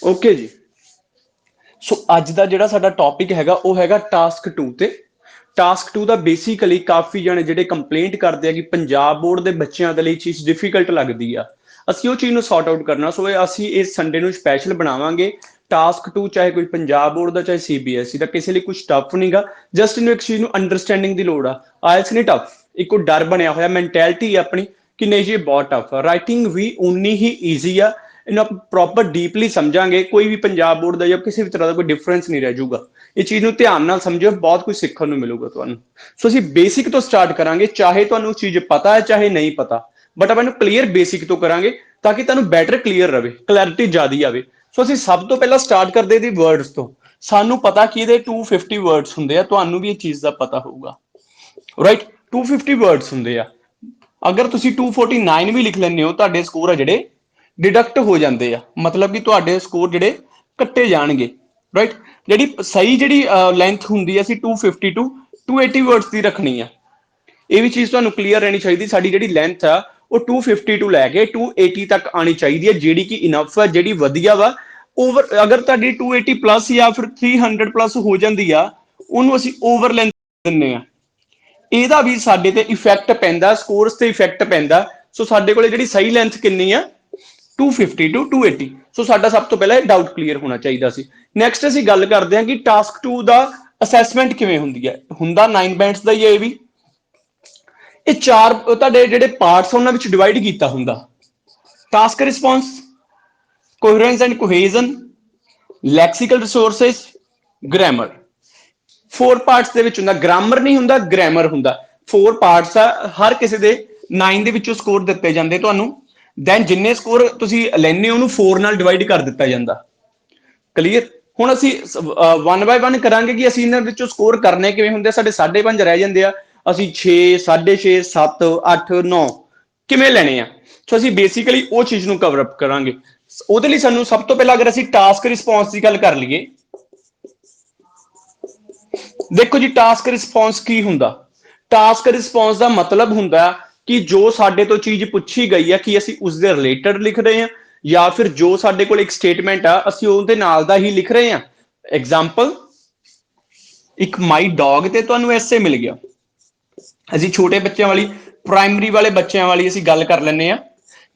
Okay जी। सो अज का जिहड़ा साडा टॉपिक हैगा वो हैगा टास्क 2 ते टास्क 2 का बेसिकली काफ़ी जने जिहड़े कंप्लेंट करते हैं कि पंजाब बोर्ड के बच्चों के लिए चीज़ डिफिकल्ट लगती है। असीं वो चीज़ नूं सॉर्ट आउट करना, सो असीं इस संडे नूं स्पैशल बनावांगे। टास्क 2 चाहे कोई पंजाब बोर्ड का चाहे CBSE का, किसी लिए कुछ टफ नहीं गा। जस्ट इन्हूं एक चीज़ नूं अंडरस्टैंडिंग की लोड़ आ। आयल्स नहीं टफ, एक डर बनया होया मैंटैलिटी है अपनी कि नहीं जी ये बहुत टफ है। राइटिंग भी उन्नी ही ईजी आ, इन्हूं आप प्रॉपर डीपली समझांगे, कोई भी पंजाब बोर्ड का या किसी भी तरह का कोई डिफरेंस नहीं रह जाऊगा। ये चीज़ नूं ध्यान नाल समझिओ, बहुत कुछ सीखण नूं मिलूगा तुहानूं। सो असीं बेसिक तो स्टार्ट करांगे, चाहे तुहानूं चीज़ पता है चाहे नहीं पता, बट आपां क्लीयर बेसिक तो करांगे ताकि तुहानूं बैटर क्लीयर रहे, क्लैरिटी ज़्यादा आवे। सो असीं सब तो पहला स्टार्ट करदे दी वर्ड्स तो। सानूं पता कि इहदे 250 वर्ड्स हुंदे आ, तुहानूं भी इह चीज़ दा पता होऊगा, राइट। 250 वर्ड्स हुंदे आ। अगर तुसीं 249 भी लिख लैंदे हो, तुहाडे स्कोर आ जिहड़े डिडक्ट हो जाते हैं, मतलब कि तुहाडे स्कोर जिहड़े कट्टे जाणगे, राइट। जिहड़ी सही जिहड़ी लेंथ हुंदी है, असीं 250 टू 280 वर्ड्स की रखनी है। ये भी चीज़ तुहानूं क्लीयर रहनी चाहिए। साडी जिहड़ी लेंथ आ वो 250 टू लैके 280 तक आनी चाहिए है, जिहड़ी कि इनफ है, जिहड़ी वधिया वा। ओवर अगर तुहाडी 280 प्लस या फिर 300 प्लस हो जाती आ, उहनूं असीं ओवर लेंथ दिंदे आ। ਇਹਦਾ भी ਸਾਡੇ ਤੇ इफेक्ट ਪੈਂਦਾ, ਸਕੋਰਸ ਤੇ इफेक्ट ਪੈਂਦਾ। सो ਸਾਡੇ ਕੋਲੇ ਜਿਹੜੀ ਸਹੀ ਲੈਂਥ ਕਿੰਨੀ ਆ 250 टू 280। सो ਸਾਡਾ ਸਭ ਤੋਂ ਪਹਿਲਾਂ ਡਾਊਟ ਕਲੀਅਰ ਹੋਣਾ ਚਾਹੀਦਾ ਸੀ। ਨੈਕਸਟ ਅਸੀਂ ਗੱਲ ਕਰਦੇ ਹਾਂ ਕਿ ਟਾਸਕ 2 ਦਾ ਅਸੈਸਮੈਂਟ ਕਿਵੇਂ ਹੁੰਦੀ ਹੈ। ਹੁੰਦਾ 9 ਬੈਂਡਸ ਦਾ ਹੀ ਇਹ ਵੀ। ਇਹ ਚਾਰ ਤੁਹਾਡੇ ਜਿਹੜੇ ਪਾਰਟਸ ਉਹਨਾਂ ਵਿੱਚ ਡਿਵਾਈਡ ਕੀਤਾ ਹੁੰਦਾ। Task response, coherence and cohesion, lexical resources, grammar. 4 parts ਦੇ ਵਿੱਚ ਹੁੰਦਾ। ਗ੍ਰਾਮਰ ਨਹੀਂ ਹੁੰਦਾ, ਗ੍ਰਾਮਰ ਹੁੰਦਾ। 4 ਪਾਰਟਸ ਆ, ਹਰ ਕਿਸੇ ਦੇ 9 ਦੇ ਵਿੱਚੋਂ ਸਕੋਰ ਦਿੱਤੇ ਜਾਂਦੇ ਤੁਹਾਨੂੰ। ਦੈਨ ਜਿੰਨੇ ਸਕੋਰ ਤੁਸੀਂ ਲੈਣੇ ਉਹਨੂੰ 4 ਨਾਲ ਡਿਵਾਈਡ ਕਰ ਦਿੱਤਾ ਜਾਂਦਾ। ਕਲੀਅਰ। ਹੁਣ ਅਸੀਂ 1 ਬਾय 1 ਕਰਾਂਗੇ ਕਿ ਅਸੀਂ ਇਹਨਾਂ ਵਿੱਚੋਂ ਸਕੋਰ ਕਰਨੇ ਕਿਵੇਂ ਹੁੰਦੇ। ਸਾਡੇ 5.5 ਰਹਿ ਜਾਂਦੇ ਆ, ਅਸੀਂ 6, 6.5, 7, 8, 9 ਕਿਵੇਂ ਲੈਣੇ ਆ। ਸੋ ਅਸੀਂ ਬੇਸਿਕਲੀ ਉਹ ਚੀਜ਼ ਨੂੰ ਕਵਰ ਅਪ ਕਰਾਂਗੇ। ਉਹਦੇ ਲਈ ਸਾਨੂੰ ਸਭ ਤੋਂ ਪਹਿਲਾਂ ਅਗਰ ਅਸੀਂ ਟਾਸਕ ਰਿਸਪੌਂਸ ਦੀ ਗੱਲ ਕਰ ਲਈਏ, देखो जी टास्क रिस्पॉन्स की हुंदा। टास्क रिस्पॉन्स का मतलब हुंदा कि जो साडे तो चीज पूछी गई है कि असी उसके रिलेटेड लिख रहे हैं, या फिर जो साडे कोल एक स्टेटमेंट आ असी उहदे नाल दा ही लिख रहे हैं। एग्जाम्पल, एक माई डॉग ते तुहानूं ऐसे मिल गया। असी छोटे बच्चों वाली, प्राइमरी वाले बच्चों वाली असी गल कर लैंदे आ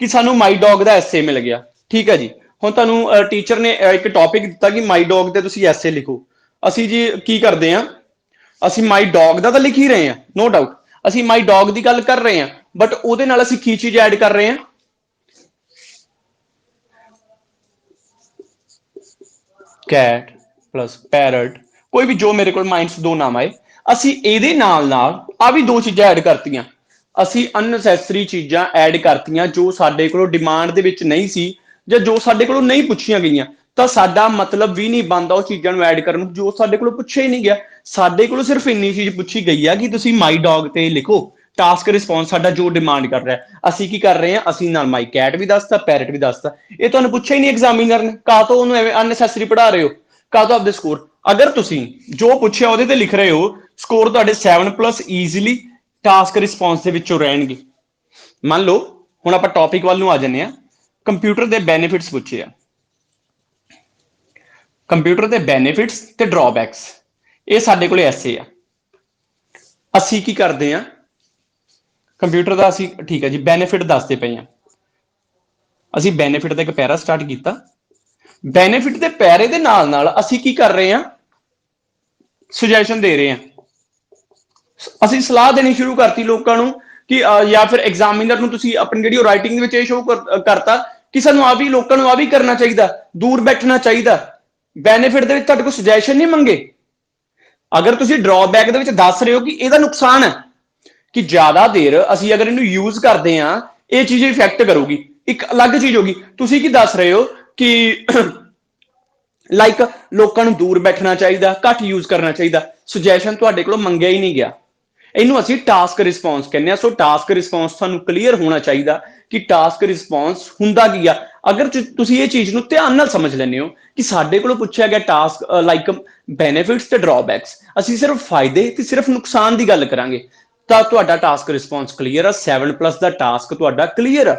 कि सानूं माई डॉग का ऐसे मिल गया। ठीक है जी। हुण तुहानूं टीचर ने एक टॉपिक दिता कि माई डॉग ते तुसीं ऐसे लिखो। असी जी की करते हैं, ਅਸੀਂ ਮਾਈ ਡੌਗ ਦਾ ਤਾਂ ਲਿਖ ਹੀ ਰਹੇ ਹਾਂ, नो डाउट। ਅਸੀਂ ਮਾਈ ਡੌਗ ਦੀ ਗੱਲ ਕਰ ਰਹੇ ਹਾਂ, ਬਟ ਉਹਦੇ ਨਾਲ ਅਸੀਂ ਕੀ ਚੀਜ਼ ਐਡ ਕਰ ਰਹੇ ਹਾਂ, ਕੈਟ ਪਲਸ ਪੈਰਟ, ਕੋਈ ਵੀ ਜੋ ਮੇਰੇ ਕੋਲ ਮਾਈਂਡ 'ਚ ਦੋ ਨਾਮ ਆਏ। ਅਸੀਂ ਇਹਦੇ ਨਾਲ ਆ ਵੀ ਦੋ ਚੀਜ਼ਾਂ ਐਡ ਕਰਤੀਆਂ। ਅਸੀਂ ਅਨਨੈਸੈਸਰੀ ਚੀਜ਼ਾਂ ਐਡ ਕਰਤੀਆਂ ਜੋ ਸਾਡੇ ਕੋਲੋਂ ਡਿਮਾਂਡ ਦੇ ਵਿੱਚ ਨਹੀਂ ਸੀ, ਜਾਂ ਜੋ ਸਾਡੇ ਕੋਲੋਂ ਨਹੀਂ ਪੁੱਛੀਆਂ ਗਈਆਂ। ਤਾਂ ਸਾਡਾ ਮਤਲਬ ਵੀ ਨਹੀਂ ਬਣਦਾ ਉਹ ਚੀਜ਼ਾਂ ਨੂੰ ਐਡ ਕਰਨ ਨੂੰ ਜੋ ਸਾਡੇ ਕੋਲੋਂ ਪੁੱਛਿਆ ਹੀ ਨਹੀਂ ਗਿਆ। ਸਾਡੇ ਕੋਲੋਂ ਸਿਰਫ ਇੰਨੀ ਚੀਜ਼ ਪੁੱਛੀ ਗਈ ਆ ਕਿ ਤੁਸੀਂ ਮਾਈ ਡੌਗ ਤੇ ਲਿਖੋ। टास्क रिस्पॉन्स साडा जो डिमांड कर रहा है, असीं की कर रहे हैं, असीं नाल माई कैट भी दसता, पैरट भी दसता। ये तुहानूं पुछिआ ही नहीं एग्जामिनर ने, काह तो उहनूं एवें अननैसेसरी पढ़ा रहे हो, काह तो आपदे स्कोर। अगर तुसीं जो पुछिआ ਉਹਦੇ ਤੇ लिख रहे हो, स्कोर तुहाडे 7+ ईजिली टास्क रिस्पॉन्स ਦੇ ਵਿੱਚੋਂ ਰਹਿਣਗੇ। ਮੰਨ ਲਓ ਹੁਣ ਆਪਾਂ ਟੌਪਿਕ ਵੱਲ ਨੂੰ ਆ ਜੰਨੇ ਆ। ਕੰਪਿਊਟਰ ਦੇ ਬੈਨੀਫਿਟਸ ਪੁੱਛੇ ਆ, ਕੰਪਿਊਟਰ ਦੇ ਬੈਨੀਫਿਟਸ ਤੇ ਡਰਾਬੈਕਸ। ਇਹ ਸਾਡੇ ਕੋਲੇ ਐਸੇ ਆ। ਅਸੀਂ ਕੀ ਕਰਦੇ ਆ, ਕੰਪਿਊਟਰ ਦਾ ਅਸੀਂ ਠੀਕ ਹੈ ਜੀ ਬੈਨੀਫਿਟ ਦੱਸਦੇ ਪਏ ਆ। ਅਸੀਂ ਬੈਨੀਫਿਟ ਦਾ ਇੱਕ ਪੈਰਾ ਸਟਾਰਟ ਕੀਤਾ। ਬੈਨੀਫਿਟ ਦੇ ਪੈਰੇ ਦੇ ਨਾਲ ਨਾਲ ਅਸੀਂ ਕੀ ਕਰ ਰਹੇ ਆ, ਸੁਜੈਸ਼ਨ ਦੇ ਰਹੇ ਆ। ਅਸੀਂ ਸਲਾਹ ਦੇਣੀ ਸ਼ੁਰੂ ਕਰਤੀ ਲੋਕਾਂ ਨੂੰ ਕਿ ਜਾਂ ਫਿਰ ਐਗਜ਼ਾਮੀਨਰ ਨੂੰ ਤੁਸੀਂ ਆਪਣੀ ਜਿਹੜੀ ਰਾਈਟਿੰਗ ਦੇ ਵਿੱਚ ਇਹ ਸ਼ੋਅ ਕਰਤਾ ਕਿ ਸਾਨੂੰ ਆ ਵੀ ਲੋਕਾਂ ਨੂੰ ਆ ਵੀ ਕਰਨਾ ਚਾਹੀਦਾ, ਦੂਰ ਬੈਠਣਾ ਚਾਹੀਦਾ। ਬੈਨੀਫਿਟ ਦੇ ਵਿੱਚ ਤੁਹਾਡੇ ਕੋਲ ਸੁਜੈਸ਼ਨ ਨਹੀਂ ਮੰਗੇ। ਅਗਰ ਤੁਸੀਂ ਡਰਾਬੈਕ ਦੇ ਵਿੱਚ ਦੱਸ ਰਹੇ ਹੋ ਕਿ ਇਹਦਾ ਨੁਕਸਾਨ ਹੈ ਕਿ ਜ਼ਿਆਦਾ ਦੇਰ ਅਸੀਂ ਅਗਰ ਇਹਨੂੰ ਯੂਜ਼ ਕਰਦੇ ਆ ਇਹ ਚੀਜ਼ ਇਫੈਕਟ ਕਰੂਗੀ, ਇੱਕ ਅਲੱਗ ਚੀਜ਼ ਹੋਗੀ। ਤੁਸੀਂ ਕੀ ਦੱਸ ਰਹੇ ਹੋ ਕਿ ਲਾਈਕ ਲੋਕਾਂ ਨੂੰ ਦੂਰ ਬੈਠਣਾ ਚਾਹੀਦਾ, ਘੱਟ ਯੂਜ਼ ਕਰਨਾ ਚਾਹੀਦਾ। ਸੁਜੈਸ਼ਨ ਤੁਹਾਡੇ ਕੋਲੋਂ ਮੰਗਿਆ ਹੀ ਨਹੀਂ ਗਿਆ। ਇਹਨੂੰ ਅਸੀਂ ਟਾਸਕ ਰਿਸਪੌਂਸ ਕਹਿੰਦੇ ਆ। ਸੋ ਟਾਸਕ ਰਿਸਪੌਂਸ ਤੁਹਾਨੂੰ ਕਲੀਅਰ ਹੋਣਾ ਚਾਹੀਦਾ ਕਿ ਟਾਸਕ ਰਿਸਪੌਂਸ ਹੁੰਦਾ ਕੀ ਆ। ਅਗਰ ਤੁਸੀਂ ਇਹ ਚੀਜ਼ ਨੂੰ ਧਿਆਨ ਨਾਲ ਸਮਝ ਲੈਂਦੇ ਹੋ ਕਿ ਸਾਡੇ ਕੋਲੋਂ ਪੁੱਛਿਆ ਗਿਆ ਟਾਸਕ ਲਾਈਕ ਬੈਨੀਫਿਟਸ ਤੇ ਡਰਾਬੈਕਸ, ਅਸੀਂ ਸਿਰਫ ਫਾਇਦੇ ਤੇ ਸਿਰਫ ਨੁਕਸਾਨ ਦੀ ਗੱਲ ਕਰਾਂਗੇ ਤਾਂ ਤੁਹਾਡਾ ਟਾਸਕ ਰਿਸਪੌਂਸ ਕਲੀਅਰ ਆ। 7+ ਦਾ ਟਾਸਕ ਤੁਹਾਡਾ ਕਲੀਅਰ ਆ।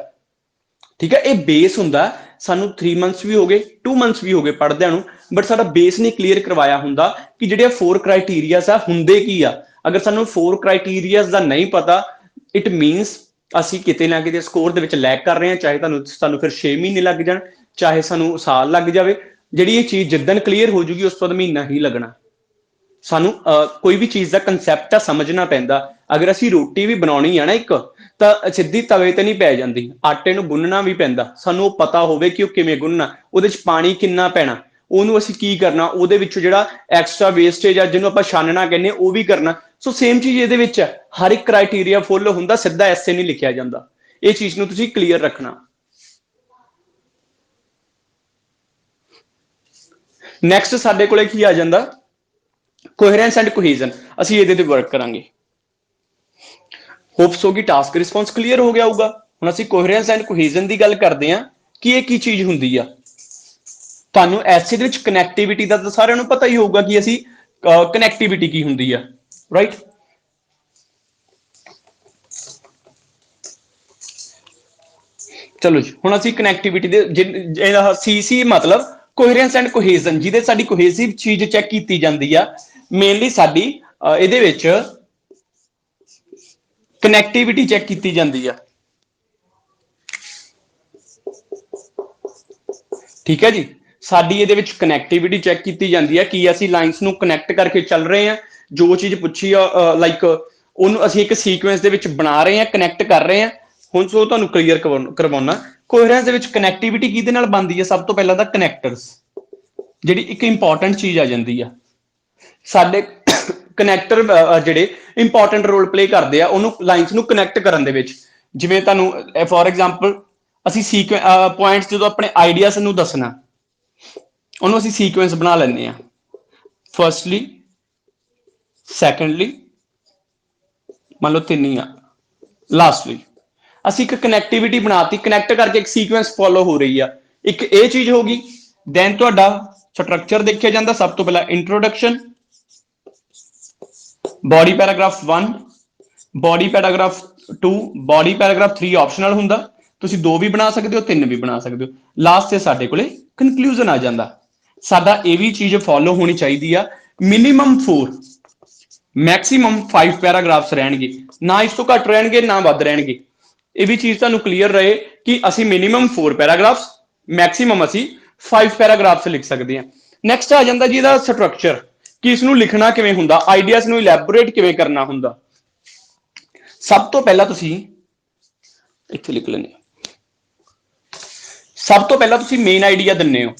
ਠੀਕ ਹੈ, ਇਹ ਬੇਸ ਹੁੰਦਾ ਸਾਨੂੰ 3 ਮੰਥਸ ਵੀ ਹੋ ਗਏ 2 ਮੰਥਸ ਵੀ ਹੋ ਗਏ ਪੜ੍ਹਦਿਆਂ ਨੂੰ, ਬਟ ਸਾਡਾ ਬੇਸ ਨਹੀਂ ਕਲੀਅਰ ਕਰਵਾਇਆ ਹੁੰਦਾ ਕਿ ਜਿਹੜੇ 4 ਕ੍ਰਾਈਟੀਰੀਆਸ ਆ ਹੁੰਦੇ ਕੀ ਆ। ਅਗਰ ਸਾਨੂੰ 4 ਕ੍ਰਾਈਟੀਰੀਆਸ ਦਾ ਨਹੀਂ ਪਤਾ, ਇਟ ਮੀਨਸ ਅਸੀਂ ਕਿਤੇ ਨਾ ਕਿਤੇ ਸਕੋਰ ਦੇ ਵਿੱਚ ਲੈਕ ਕਰ ਰਹੇ ਹਾਂ, ਚਾਹੇ ਸਾਨੂੰ ਫਿਰ 6 ਮਹੀਨੇ ਲੱਗ ਜਾਣ, ਚਾਹੇ ਸਾਨੂੰ ਸਾਲ ਲੱਗ ਜਾਵੇ। ਜਿਹੜੀ ਇਹ ਚੀਜ਼ ਜਿੱਦਣ ਕਲੀਅਰ ਹੋ ਜੂਗੀ ਉਸ ਤੋਂ ਬਾਅਦ ਮਹੀਨਾ ਹੀ ਲੱਗਣਾ। ਸਾਨੂੰ ਕੋਈ ਵੀ ਚੀਜ਼ ਦਾ ਕੰਸੈਪਟ ਆ ਸਮਝਣਾ ਪੈਂਦਾ। ਅਗਰ ਅਸੀਂ ਰੋਟੀ ਵੀ ਬਣਾਉਣੀ ਆ ਨਾ ਇੱਕ, ਤਾਂ ਸਿੱਧੀ ਤਵੇ ਤੇ ਨਹੀਂ ਪੈ ਜਾਂਦੀ, ਆਟੇ ਨੂੰ ਗੁੰਨਣਾ ਵੀ ਪੈਂਦਾ। ਸਾਨੂੰ ਉਹ ਪਤਾ ਹੋਵੇ ਕਿ ਉਹ ਕਿਵੇਂ ਗੁੰਨਣਾ, ਉਹਦੇ ਚ ਪਾਣੀ ਕਿੰਨਾ ਪੈਣਾ, ਉਹਨੂੰ ਅਸੀਂ ਕੀ ਕਰਨਾ, ਉਹਦੇ ਵਿੱਚੋਂ ਜਿਹੜਾ ਐਕਸਟਰਾ ਵੇਸਟੇਜ ਆ ਜਿਹਨੂੰ ਆਪਾਂ ਛਾਨਣਾ ਕਹਿੰਦੇ ਉਹ ਵੀ ਕਰਨਾ। ਸੋ ਸੇਮ ਚੀਜ਼ ਇਹਦੇ ਵਿੱਚ ਹੈ, ਹਰ ਇੱਕ ਕ੍ਰਾਈਟੀਰੀਆ ਫੁੱਲ ਹੁੰਦਾ, ਸਿੱਧਾ ਐਸੇ ਨਹੀਂ ਲਿਖਿਆ ਜਾਂਦਾ। ਇਹ ਚੀਜ਼ ਨੂੰ ਤੁਸੀਂ ਕਲੀਅਰ ਰੱਖਣਾ। ਨੈਕਸਟ ਸਾਡੇ ਕੋਲੇ ਕੀ ਆ ਜਾਂਦਾ, ਕੋਹਰੈਂਸ ਐਂਡ ਕੋਹੀਜ਼ਨ। ਅਸੀਂ ਇਹਦੇ ਤੇ ਵਰਕ ਕਰਾਂਗੇ। ਹੋਪਸ ਹੋ ਕਿ ਟਾਸਕ ਰਿਸਪੌਂਸ ਕਲੀਅਰ ਹੋ ਗਿਆ ਹੋਊਗਾ। ਹੁਣ ਅਸੀਂ ਕੋਹਰੈਂਸ ਐਂਡ ਕੋਹੀਜ਼ਨ ਦੀ ਗੱਲ ਕਰਦੇ ਹਾਂ ਕਿ ਇਹ ਕੀ ਚੀਜ਼ ਹੁੰਦੀ ਆ। ਤੁਹਾਨੂੰ ਐਸੇ ਦੇ ਵਿੱਚ ਕਨੈਕਟੀਵਿਟੀ ਦਾ ਤਾਂ ਸਾਰਿਆਂ ਨੂੰ ਪਤਾ ਹੀ ਹੋਊਗਾ ਕਿ ਅਸੀਂ ਕਨੈਕਟੀਵਿਟੀ ਕੀ ਹੁੰਦੀ ਆ, ਰਾਈਟ। ਚਲੋ ਜੀ, ਹੁਣ ਅਸੀਂ ਕਨੈਕਟੀਵਿਟੀ ਦੇ ਸੀ ਮਤਲਬ ਕੋਹਰੈਂਸ ਐਂਡ ਕੋਹੀਜ਼ਨ, ਜਿਹਦੇ ਸਾਡੀ ਕੋਹੇਸਿਵ ਚੀਜ਼ ਚੈੱਕ ਕੀਤੀ ਜਾਂਦੀ ਆ। ਮੇਨਲੀ ਸਾਡੀ ਇਹਦੇ ਵਿੱਚ ਕਨੈਕਟੀਵਿਟੀ ਚੈੱਕ ਕੀਤੀ ਜਾਂਦੀ ਆ, ਠੀਕ ਹੈ ਜੀ। ਸਾਡੀ ਇਹਦੇ ਵਿੱਚ ਕਨੈਕਟੀਵਿਟੀ ਚੈੱਕ ਕੀਤੀ ਜਾਂਦੀ ਹੈ ਕਿ ਅਸੀਂ ਲਾਈਨਸ ਨੂੰ ਕਨੈਕਟ ਕਰਕੇ ਚੱਲ ਰਹੇ ਹਾਂ। ਜੋ ਚੀਜ਼ ਪੁੱਛੀ ਆ ਲਾਈਕ ਉਹਨੂੰ ਅਸੀਂ ਇੱਕ ਸੀਕੁਐਂਸ ਦੇ ਵਿੱਚ ਬਣਾ ਰਹੇ ਹਾਂ, ਕਨੈਕਟ ਕਰ ਰਹੇ ਹਾਂ। ਹੁਣ ਸੋ ਤੁਹਾਨੂੰ ਕਲੀਅਰ ਕਰਵਾਉਣਾ, ਕੋਹਰੈਂਸ ਦੇ ਵਿੱਚ ਕਨੈਕਟੀਵਿਟੀ ਕਿਹਦੇ ਨਾਲ ਬਣਦੀ ਹੈ। ਸਭ ਤੋਂ ਪਹਿਲਾਂ ਤਾਂ ਕਨੈਕਟਰਸ, ਜਿਹੜੀ ਇੱਕ ਇੰਪੋਰਟੈਂਟ ਚੀਜ਼ ਆ ਜਾਂਦੀ ਆ। ਸਾਡੇ ਕਨੈਕਟਰ ਜਿਹੜੇ ਇੰਪੋਰਟੈਂਟ ਰੋਲ ਪਲੇ ਕਰਦੇ ਆ ਉਹਨੂੰ ਲਾਈਨਸ ਨੂੰ ਕਨੈਕਟ ਕਰਨ ਦੇ ਵਿੱਚ। ਜਿਵੇਂ ਤੁਹਾਨੂੰ ਫੋਰ ਐਗਜ਼ਾਮਪਲ ਅਸੀਂ ਪੁਆਇੰਟਸ ਜਦੋਂ ਆਪਣੇ ਆਈਡੀਆਸ ਨੂੰ ਦੱਸਣਾ, ਉਹਨੂੰ ਅਸੀਂ ਸੀਕੁਐਂਸ ਬਣਾ ਲੈਂਦੇ ਹਾਂ। ਫਰਸਟਲੀ, ਸੈਕੰਡਲੀ, ਮੰਨ ਲਓ ਤਿੰਨ ਹੀ ਆ, ਲਾਸਟਲੀ। ਅਸੀਂ ਇੱਕ ਕਨੈਕਟੀਵਿਟੀ ਬਣਾਤੀ, ਕਨੈਕਟ ਕਰਕੇ ਇੱਕ ਸੀਕੁਐਂਸ ਫੋਲੋ ਹੋ ਰਹੀ ਆ। ਇੱਕ ਇਹ ਚੀਜ਼ ਹੋ ਗਈ। ਦੈਨ ਤੁਹਾਡਾ ਸਟਰਕਚਰ ਦੇਖਿਆ ਜਾਂਦਾ। ਸਭ ਤੋਂ ਪਹਿਲਾਂ introduction, body paragraph 1, body paragraph 2, body paragraph 3 optional ਹੁੰਦਾ, ਤੁਸੀਂ 2 ਵੀ ਬਣਾ ਸਕਦੇ ਹੋ, 3 ਵੀ ਬਣਾ ਸਕਦੇ ਹੋ। ਲਾਸਟ ਤੇ ਸਾਡੇ ਕੋਲੇ ਕਨਕਲੂਜਨ ਆ ਜਾਂਦਾ। ਸਾਡਾ ਇਹ ਵੀ ਚੀਜ਼ ਫੋਲੋ ਹੋਣੀ ਚਾਹੀਦੀ ਆ। ਮਿਨੀਮਮ 4, ਮੈਕਸੀਮਮ 5 ਪੈਰਾਗ੍ਰਾਫਸ ਰਹਿਣਗੇ, ਨਾ ਇਸ ਤੋਂ ਘੱਟ ਰਹਿਣਗੇ ਨਾ ਵੱਧ ਰਹਿਣਗੇ। ਇਹ ਵੀ ਚੀਜ਼ ਤੁਹਾਨੂੰ ਕਲੀਅਰ ਰਹੇ ਕਿ ਅਸੀਂ ਮਿਨੀਮਮ 4 ਪੈਰਾਗ੍ਰਾਫਸ, ਮੈਕਸੀਮਮ ਅਸੀਂ 5 ਪੈਰਾਗ੍ਰਾਫਸ ਲਿਖ ਸਕਦੇ ਹਾਂ। ਨੈਕਸਟ ਆ ਜਾਂਦਾ ਜੀ ਇਹਦਾ ਸਟਰਕਚਰ, ਕਿ ਇਸ ਨੂੰ ਲਿਖਣਾ ਕਿਵੇਂ ਹੁੰਦਾ, ਆਈਡੀਆਜ਼ ਨੂੰ ਇਲੈਬੋਰੇਟ ਕਿਵੇਂ ਕਰਨਾ ਹੁੰਦਾ। ਸਭ ਤੋਂ ਪਹਿਲਾਂ ਤੁਸੀਂ ਇੱਥੇ ਲਿਖ ਲੈਂਦੇ, ਸਭ ਤੋਂ ਪਹਿਲਾਂ ਤੁਸੀਂ ਮੇਨ ਆਈਡੀਆ ਦਿੰਦੇ ਹੋ।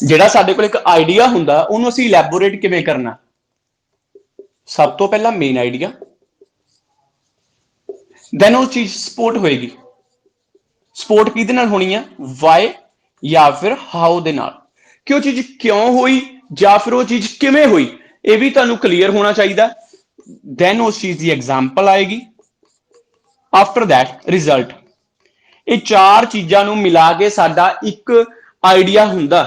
ਜਿਹੜਾ ਸਾਡੇ ਕੋਲ ਇੱਕ ਆਈਡੀਆ ਹੁੰਦਾ ਉਹਨੂੰ ਅਸੀਂ ਇਲੈਬੋਰੇਟ ਕਿਵੇਂ ਕਰਨਾ। ਸਭ ਤੋਂ ਪਹਿਲਾਂ ਮੇਨ ਆਈਡੀਆ, ਦੈਨ ਉਹ ਚੀਜ਼ ਸਪੋਰਟ ਹੋਏਗੀ। ਸਪੋਰਟ ਕਿਹਦੇ ਨਾਲ ਹੋਣੀ ਆ, ਵਾਈ ਜਾਂ ਫਿਰ ਹਾਊ ਦੇ ਨਾਲ, ਕਿ ਉਹ ਚੀਜ਼ ਕਿਉਂ ਹੋਈ ਜਾਂ ਫਿਰ ਉਹ ਚੀਜ਼ ਕਿਵੇਂ ਹੋਈ, ਇਹ ਵੀ ਤੁਹਾਨੂੰ ਕਲੀਅਰ ਹੋਣਾ ਚਾਹੀਦਾ। ਦੈਨ ਉਸ ਚੀਜ਼ ਦੀ ਐਗਜ਼ਾਮਪਲ ਆਏਗੀ। After that result. ਇਹ ਚਾਰ ਚੀਜ਼ਾਂ ਨੂੰ ਮਿਲਾ ਕੇ ਸਾਡਾ ਇੱਕ ਆਈਡੀਆ ਹੁੰਦਾ।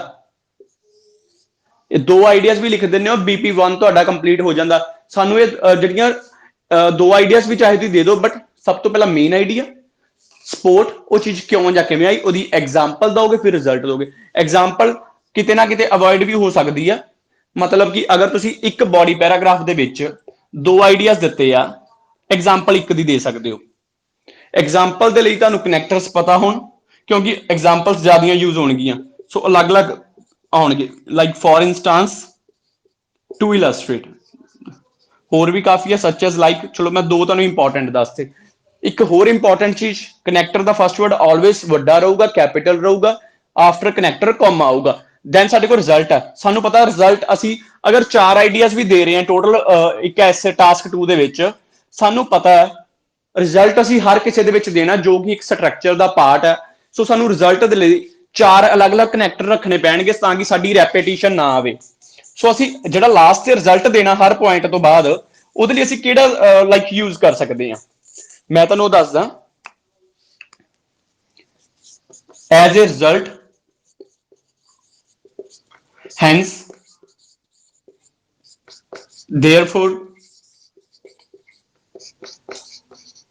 ਇਹ 2 ਆਈਡੀਆਜ਼ ਵੀ ਲਿਖ ਦਿੰਦੇ ਹੋ, BP1 ਤੁਹਾਡਾ ਕੰਪਲੀਟ ਹੋ ਜਾਂਦਾ। ਸਾਨੂੰ ਇਹ ਜਿਹੜੀਆਂ 2 ਆਈਡੀਆਜ਼ ਵੀ ਚਾਹੇ ਤੁਸੀਂ ਦੇ ਦਿਓ, ਬਟ ਸਭ ਤੋਂ ਪਹਿਲਾਂ ਮੇਨ ਆਈਡੀਆ, ਸਪੋਰਟ, ਉਹ ਚੀਜ਼ ਕਿਉਂ ਜਾਂ ਕਿਵੇਂ ਆਈ, ਉਹਦੀ ਐਗਜ਼ਾਮਪਲ ਦੋਗੇ, ਫਿਰ ਰਿਜ਼ਲਟ ਦੋਗੇ। ਐਗਜ਼ਾਮਪਲ ਕਿਤੇ ਨਾ ਕਿਤੇ ਅਵੋਇਡ ਵੀ ਹੋ ਸਕਦੀ ਆ। ਮਤਲਬ ਕਿ ਅਗਰ ਤੁਸੀਂ ਇੱਕ ਬॉडी ਪੈਰਾਗ੍ਰਾਫ ਦੇ ਵਿੱਚ 2 ਆਈਡੀਆਜ਼ ਦਿੱਤੇ ਆ, ਐਗਜ਼ਾਮਪਲ ਇੱਕ ਦੀ ਦੇ ਸਕਦੇ ਹੋ। ਐਗਜ਼ਾਮਪਲ ਦੇ ਲਈ ਤੁਹਾਨੂੰ ਕਨੈਕਟਰਸ ਪਤਾ ਹੋਣ, ਕਿਉਂਕਿ ਐਗਜ਼ਾਮਪਲਸ ਜ਼ਿਆਦੀਆਂ ਯੂਜ਼ ਹੋਣਗੀਆਂ, ਸੋ ਅਲੱਗ-ਅਲੱਗ ਆਉਣਗੇ। Like for instance, to illustrate. ਹੋਰ ਵੀ ਕਾਫੀ ਹੈ ਸੱਚ ਐਸ ਲਾਈਕ, ਚਲੋ ਮੈਂ 2 ਤੁਹਾਨੂੰ ਇੰਪੋਰਟੈਂਟ ਦੱਸਤੇ। ਇੱਕ ਹੋਰ ਇੰਪੋਰਟੈਂਟ ਚੀਜ਼, ਕਨੈਕਟਰ ਦਾ ਫਸਟ ਵਰਡ ਆਲਵੇਜ਼ ਵੱਡਾ ਰਹੂਗਾ, ਕੈਪੀਟਲ ਰਹੂਗਾ। ਆਫਟਰ ਕਨੈਕਟਰ ਕੋਮਾ ਆਊਗਾ। ਦੈਨ ਸਾਡੇ ਕੋਲ ਰਿਜ਼ਲਟ ਹੈ। ਸਾਨੂੰ ਪਤਾ ਰਿਜ਼ਲਟ ਅਸੀਂ ਅਗਰ 4 ਆਈਡੀਆਜ਼ ਵੀ ਦੇ ਰਹੇ ਹਾਂ ਟੋਟਲ ਇੱਕ ਐਸੇ ਟਾਸਕ 2 ਦੇ ਵਿੱਚ, ਸਾਨੂੰ ਪਤਾ ਹੈ ਰਿਜ਼ਲਟ ਅਸੀਂ ਹਰ ਕਿਸੇ ਦੇ ਵਿੱਚ ਦੇਣਾ ਜੋ ਕਿ ਇੱਕ ਸਟਰਕਚਰ ਦਾ ਪਾਰਟ ਹੈ। ਸੋ ਸਾਨੂੰ ਰਿਜ਼ਲਟ ਦੇ ਲਈ 4 ਅਲੱਗ-ਅਲੱਗ ਕਨੈਕਟਰ ਰੱਖਣੇ ਪੈਣਗੇ ਤਾਂ ਕਿ ਸਾਡੀ ਰੈਪੀਟੀਸ਼ਨ ਨਾ ਆਵੇ। ਸੋ ਅਸੀਂ ਜਿਹੜਾ ਲਾਸਟ ਤੇ ਰਿਜ਼ਲਟ ਦੇਣਾ ਹਰ ਪੁਆਇੰਟ ਤੋਂ ਬਾਅਦ, ਉਹਦੇ ਲਈ ਅਸੀਂ ਕਿਹੜਾ ਲਾਈਕ ਯੂਜ਼ ਕਰ ਸਕਦੇ ਹਾਂ। ਮੈਂ ਤੁਹਾਨੂੰ ਉਹ ਦੱਸਦਾ। As a result, hence, therefore,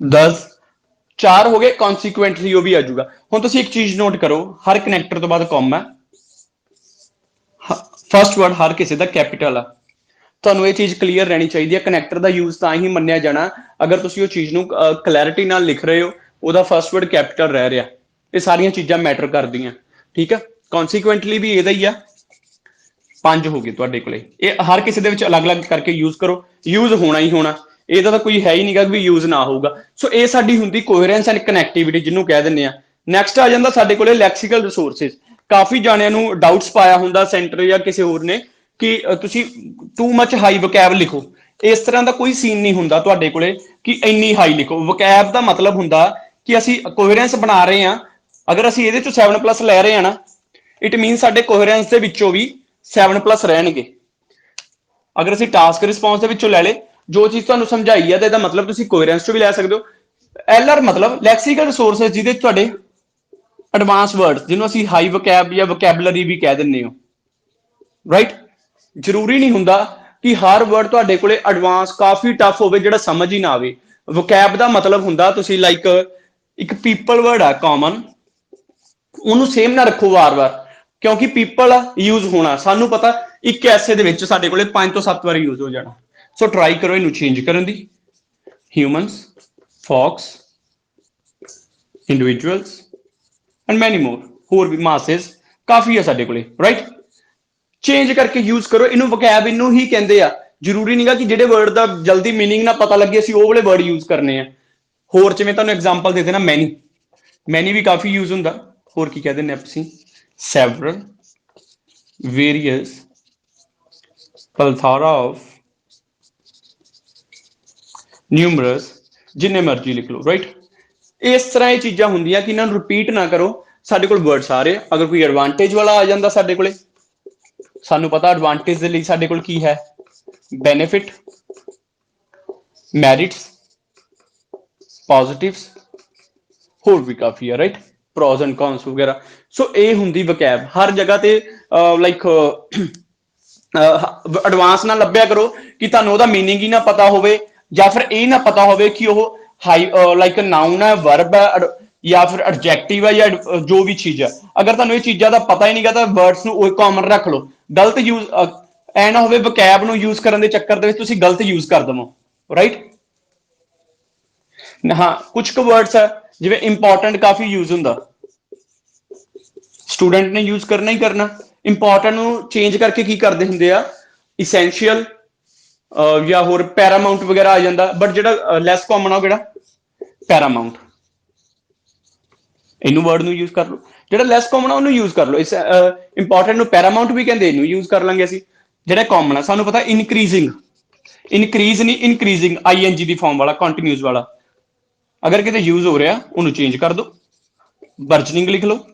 thus, 4 ਹੋ ਗਏ, ਕਨਸੀਕੁਐਂਟਲੀ ਉਹ ਵੀ ਆ ਜਾਊਗਾ। ਹੁਣ ਤੁਸੀਂ ਇੱਕ ਚੀਜ਼ ਨੋਟ ਕਰੋ, ਹਰ ਕਨੈਕਟਰ ਤੋਂ ਬਾਅਦ ਕੌਮਾ, ਫਸਟ ਵਰਡ ਹਰ ਕਿਸੇ ਦਾ ਕੈਪੀਟਲ ਆ। ਤੁਹਾਨੂੰ ਇਹ ਚੀਜ਼ ਕਲੀਅਰ ਰਹਿਣੀ ਚਾਹੀਦੀ ਹੈ। ਕਨੈਕਟਰ ਦਾ ਯੂਜ਼ ਤਾਂ ਹੀ ਮੰਨਿਆ ਜਾਣਾ ਅਗਰ ਤੁਸੀਂ ਉਹ ਚੀਜ਼ ਨੂੰ ਕਲੈਰਿਟੀ ਨਾਲ ਲਿਖ ਰਹੇ ਹੋ, ਉਹਦਾ ਫਸਟ ਵਰਡ ਕੈਪੀਟਲ ਰਹਿ ਰਿਹਾ। ਇਹ ਸਾਰੀਆਂ ਚੀਜ਼ਾਂ ਮੈਟਰ ਕਰਦੀਆਂ, ਠੀਕ ਆ। ਕਨਸੀਕੁਐਂਟਲੀ ਵੀ ਇਹਦਾ ਹੀ ਆ। 5 ਹੋ ਗਏ ਤੁਹਾਡੇ ਕੋਲੇ। ਇਹ ਹਰ ਕਿਸੇ ਦੇ ਵਿੱਚ ਅਲੱਗ-ਅਲੱਗ ਕਰਕੇ ਯੂਜ਼ ਕਰੋ, ਯੂਜ਼ ਹੋਣਾ ਹੀ ਹੋਣਾ, ਇਹਦਾ ਤਾਂ ਕੋਈ ਹੈ ਹੀ ਨਹੀਂਗਾ ਵੀ ਯੂਜ਼ ਨਾ ਹੋਊਗਾ। ਸੋ ਇਹ ਸਾਡੀ ਹੁੰਦੀ ਕੋਹਰੈਂਸ ਐਂਡ ਕਨੈਕਟੀਵਿਟੀ, ਜਿਹਨੂੰ ਕਹਿ ਦਿੰਦੇ ਆ। ਨੈਕਸਟ ਆ ਜਾਂਦਾ ਸਾਡੇ ਕੋਲੇ ਲੈਕਸੀਕਲ ਰਿਸੋਰਸਿਸ। ਕਾਫੀ ਜਾਣਿਆਂ ਨੂੰ ਡਾਊਟਸ ਪਾਇਆ ਹੁੰਦਾ ਸੈਂਟਰ ਜਾਂ ਕਿਸੇ ਹੋਰ ਨੇ ਕਿ ਤੁਸੀਂ ਟੂ ਮਚ ਹਾਈ ਵਕੈਬ ਲਿਖੋ। ਇਸ ਤਰ੍ਹਾਂ ਦਾ ਕੋਈ ਸੀਨ ਨਹੀਂ ਹੁੰਦਾ ਤੁਹਾਡੇ ਕੋਲੇ ਕਿ ਇੰਨੀ ਹਾਈ ਲਿਖੋ। ਵਕੈਬ ਦਾ ਮਤਲਬ ਹੁੰਦਾ ਕਿ ਅਸੀਂ ਕੋਹਰੈਂਸ ਬਣਾ ਰਹੇ ਹਾਂ। ਅਗਰ ਅਸੀਂ ਇਹਦੇ ਚੋਂ 7+ ਲੈ ਰਹੇ ਹਾਂ ਨਾ, ਇਟ ਮੀਨ ਸਾਡੇ ਕੋਹਰੈਂਸ ਦੇ ਵਿੱਚੋਂ ਵੀ 7+ ਰਹਿਣਗੇ। ਅਗਰ ਅਸੀਂ ਟਾਸਕ ਰਿਸਪੌਂਸ ਦੇ ਵਿੱਚੋਂ ਲੈ ਲੇ, ਜੋ ਚੀਜ਼ ਤੁਹਾਨੂੰ ਸਮਝਾਈ ਹੈ, ਤਾਂ ਇਹਦਾ ਮਤਲਬ ਤੁਸੀਂ ਕੋਹਰੈਂਸ ਚੋਂ ਵੀ ਲੈ ਸਕਦੇ ਹੋ। ਐਲਆਰ ਮਤਲਬ ਲੈਕਸੀਕਲ ਰਿਸੋਰਸਿਸ, ਜਿਹਦੇ ਤੁਹਾਡੇ ਐਡਵਾਂਸ ਵਰਡ, ਜਿਹਨੂੰ ਅਸੀਂ ਹਾਈ ਵਕੈਬ ਜਾਂ ਵਕੈਬਲਰੀ ਵੀ ਕਹਿ ਦਿੰਦੇ ਹੋ, ਰਾਈਟ। ਜ਼ਰੂਰੀ ਨਹੀਂ ਹੁੰਦਾ ਕਿ ਹਰ ਵਰਡ ਤੁਹਾਡੇ ਕੋਲੇ ਐਡਵਾਂਸ ਕਾਫੀ ਟਫ ਹੋਵੇ ਜਿਹੜਾ ਸਮਝ ਹੀ ਨਾ ਆਵੇ। ਵਕੈਬ ਦਾ ਮਤਲਬ ਹੁੰਦਾ ਤੁਸੀਂ ਲਾਈਕ ਇੱਕ ਪੀਪਲ ਵਰਡ ਆ ਕਾਮਨ, ਉਹਨੂੰ ਸੇਮ ਨਾ ਰੱਖੋ ਵਾਰ-ਵਾਰ, ਕਿਉਂਕਿ ਪੀਪਲ ਯੂਜ਼ ਹੋਣਾ ਸਾਨੂੰ ਪਤਾ ਇੱਕ ਐਸੇ ਦੇ ਵਿੱਚ ਸਾਡੇ ਕੋਲੇ 5 ਤੋਂ 7 ਵਾਰ ਯੂਜ਼ ਹੋ ਜਾਣਾ। ਸੋ ਟਰਾਈ ਕਰੋ ਇਹਨੂੰ ਚੇਂਜ ਕਰਨ ਦੀ। Humans, folks, individuals and many more, ਹੋਰ ਵੀ ਮਾਸਸ ਕਾਫੀ ਆ ਸਾਡੇ ਕੋਲੇ, ਰਾਈਟ। ਚੇਂਜ ਕਰਕੇ ਯੂਜ਼ ਕਰੋ ਇਹਨੂੰ। ਵਕੈਬ ਇਹਨੂੰ ਹੀ ਕਹਿੰਦੇ ਆ। ਜ਼ਰੂਰੀ ਨਹੀਂਗਾ ਕਿ ਜਿਹੜੇ ਵਰਡ ਦਾ ਜਲਦੀ ਮੀਨਿੰਗ ਨਾ ਪਤਾ ਲੱਗੇ ਅਸੀਂ ਉਹ ਵਾਲੇ ਵਰਡ ਯੂਜ਼ ਕਰਨੇ ਆ। ਹੋਰ ਜਿਵੇਂ ਤੁਹਾਨੂੰ ਐਗਜ਼ਾਮਪਲ ਦੇ ਦੇਣਾ, ਮੈਨੀ, ਮੈਨੀ ਵੀ ਕਾਫੀ ਯੂਜ਼ ਹੁੰਦਾ। ਹੋਰ ਕੀ ਕਹਿ ਦਿੰਦੇ ਤੁਸੀਂ, ਸੈਵਰਲ, ਵੇਰੀਅਸ, ਪਲਥਾਰਾ ਆਫ, ਨਿਊਮਰਸ, ਜਿੰਨੇ ਮਰਜ਼ੀ ਲਿਖ ਲਓ, ਰਾਈਟ। ਇਸ ਤਰ੍ਹਾਂ ਇਹ ਚੀਜ਼ਾਂ ਹੁੰਦੀਆਂ ਕਿ ਇਹਨਾਂ ਨੂੰ ਰਿਪੀਟ ਨਾ ਕਰੋ। ਸਾਡੇ ਕੋਲ ਵਰਡ ਸਾਰੇ, ਅਗਰ ਕੋਈ ਐਡਵਾਂਟੇਜ ਵਾਲਾ ਆ ਜਾਂਦਾ ਸਾਡੇ ਕੋਲੇ, ਸਾਨੂੰ ਪਤਾ ਐਡਵਾਂਟੇਜ ਦੇ ਲਈ ਸਾਡੇ ਕੋਲ ਕੀ ਹੈ, ਬੈਨੀਫਿਟ, ਮੈਰਿਟਸ, ਪੋਜ਼ਿਟਿਵਸ, ਹੋਰ ਵੀ ਕਾਫੀ ਆ, ਰਾਈਟ, ਪ੍ਰੋਜ਼ ਐਂਡ ਕੌਨਸ ਵਗੈਰਾ। ਸੋ ਇਹ ਹੁੰਦੀ ਵਕੈਬ। ਹਰ ਜਗ੍ਹਾ ਤੇ ਲਾਈਕ ਐਡਵਾਂਸ ਨਾ ਲੱਭਿਆ ਕਰੋ ਕਿ ਤੁਹਾਨੂੰ ਉਹਦਾ ਮੀਨਿੰਗ ਹੀ ਨਾ ਪਤਾ ਹੋਵੇ, ਜਾਂ ਫਿਰ ਇਹ ਨਾ ਪਤਾ ਹੋਵੇ ਕਿ ਉਹ ਹਾਈ ਲਾਈਕ ਨਾਊਨ ਹੈ, ਵਰਬ ਹੈ, ਜਾਂ ਫਿਰ ਐਡਜੈਕਟਿਵ ਹੈ, ਜਾਂ ਜੋ ਵੀ ਚੀਜ਼ ਹੈ। ਅਗਰ ਤੁਹਾਨੂੰ ਇਹ ਚੀਜ਼ਾਂ ਦਾ ਪਤਾ ਹੀ ਨਹੀਂਗਾ ਤਾਂ ਵਰਡਸ ਨੂੰ ਉਹ ਕਾਮਨ ਰੱਖ ਲਓ। ਗਲਤ ਯੂਜ਼ ਐ ਨਾ ਹੋਵੇ ਵਕੈਬ ਨੂੰ ਯੂਜ਼ ਕਰਨ ਦੇ ਚੱਕਰ ਦੇ ਵਿੱਚ ਤੁਸੀਂ ਗਲਤ ਯੂਜ਼ ਕਰ ਦਵੋ, ਰਾਈਟ। ਹਾਂ, ਕੁਝ ਕੁ ਵਰਡਸ ਹੈ ਜਿਵੇਂ ਇੰਪੋਰਟੈਂਟ ਕਾਫੀ ਯੂਜ਼ ਹੁੰਦਾ, ਸਟੂਡੈਂਟ ਨੇ ਯੂਜ਼ ਕਰਨਾ ਹੀ ਕਰਨਾ। ਇੰਪੋਰਟੈਂਟ ਨੂੰ ਚੇਂਜ ਕਰਕੇ ਕੀ ਕਰਦੇ ਹੁੰਦੇ ਆ, ਇਸੈਂਸ਼ੀਅਲ ਜਾਂ ਹੋਰ ਪੈਰਾਮਾਊਂਟ ਵਗੈਰਾ ਆ ਜਾਂਦਾ। ਬਟ ਜਿਹੜਾ ਲੈਸ ਕਾਮਨ ਆ ਉਹ ਕਿਹੜਾ, ਪੈਰਾਮਾਊਂਟ। ਇਹਨੂੰ ਵਰਡ ਨੂੰ ਯੂਜ਼ ਕਰ ਲਓ। ਜਿਹੜਾ ਲੈਸ ਕਾਮਨ ਆ ਉਹਨੂੰ ਯੂਜ਼ ਕਰ ਲਓ। ਇੰਪੋਰਟੈਂਟ ਨੂੰ ਪੈਰਾਮਾਊਂਟ ਵੀ ਕਹਿੰਦੇ, ਇਹਨੂੰ ਯੂਜ਼ ਕਰ ਲਾਂਗੇ ਅਸੀਂ। ਜਿਹੜਾ ਕਾਮਨ ਆ ਸਾਨੂੰ ਪਤਾ ਇਨਕਰੀਜ਼ਿੰਗ, ਇਨਕਰੀਜ਼ ਨਹੀਂ ਇਨਕਰੀਜ਼ਿੰਗ, ਆਈਐਨਜੀ ਦੀ ਫਾਰਮ ਵਾਲਾ, ਕੰਟੀਨਿਊਸ ਵਾਲਾ। ਅਗਰ ਕਿਤੇ ਯੂਜ਼ ਹੋ ਰਿਹਾ ਉਹਨੂੰ ਚੇਂਜ ਕਰ ਦਿਓ, ਵਰਜਨਿੰਗ ਲਿਖ ਲਓ।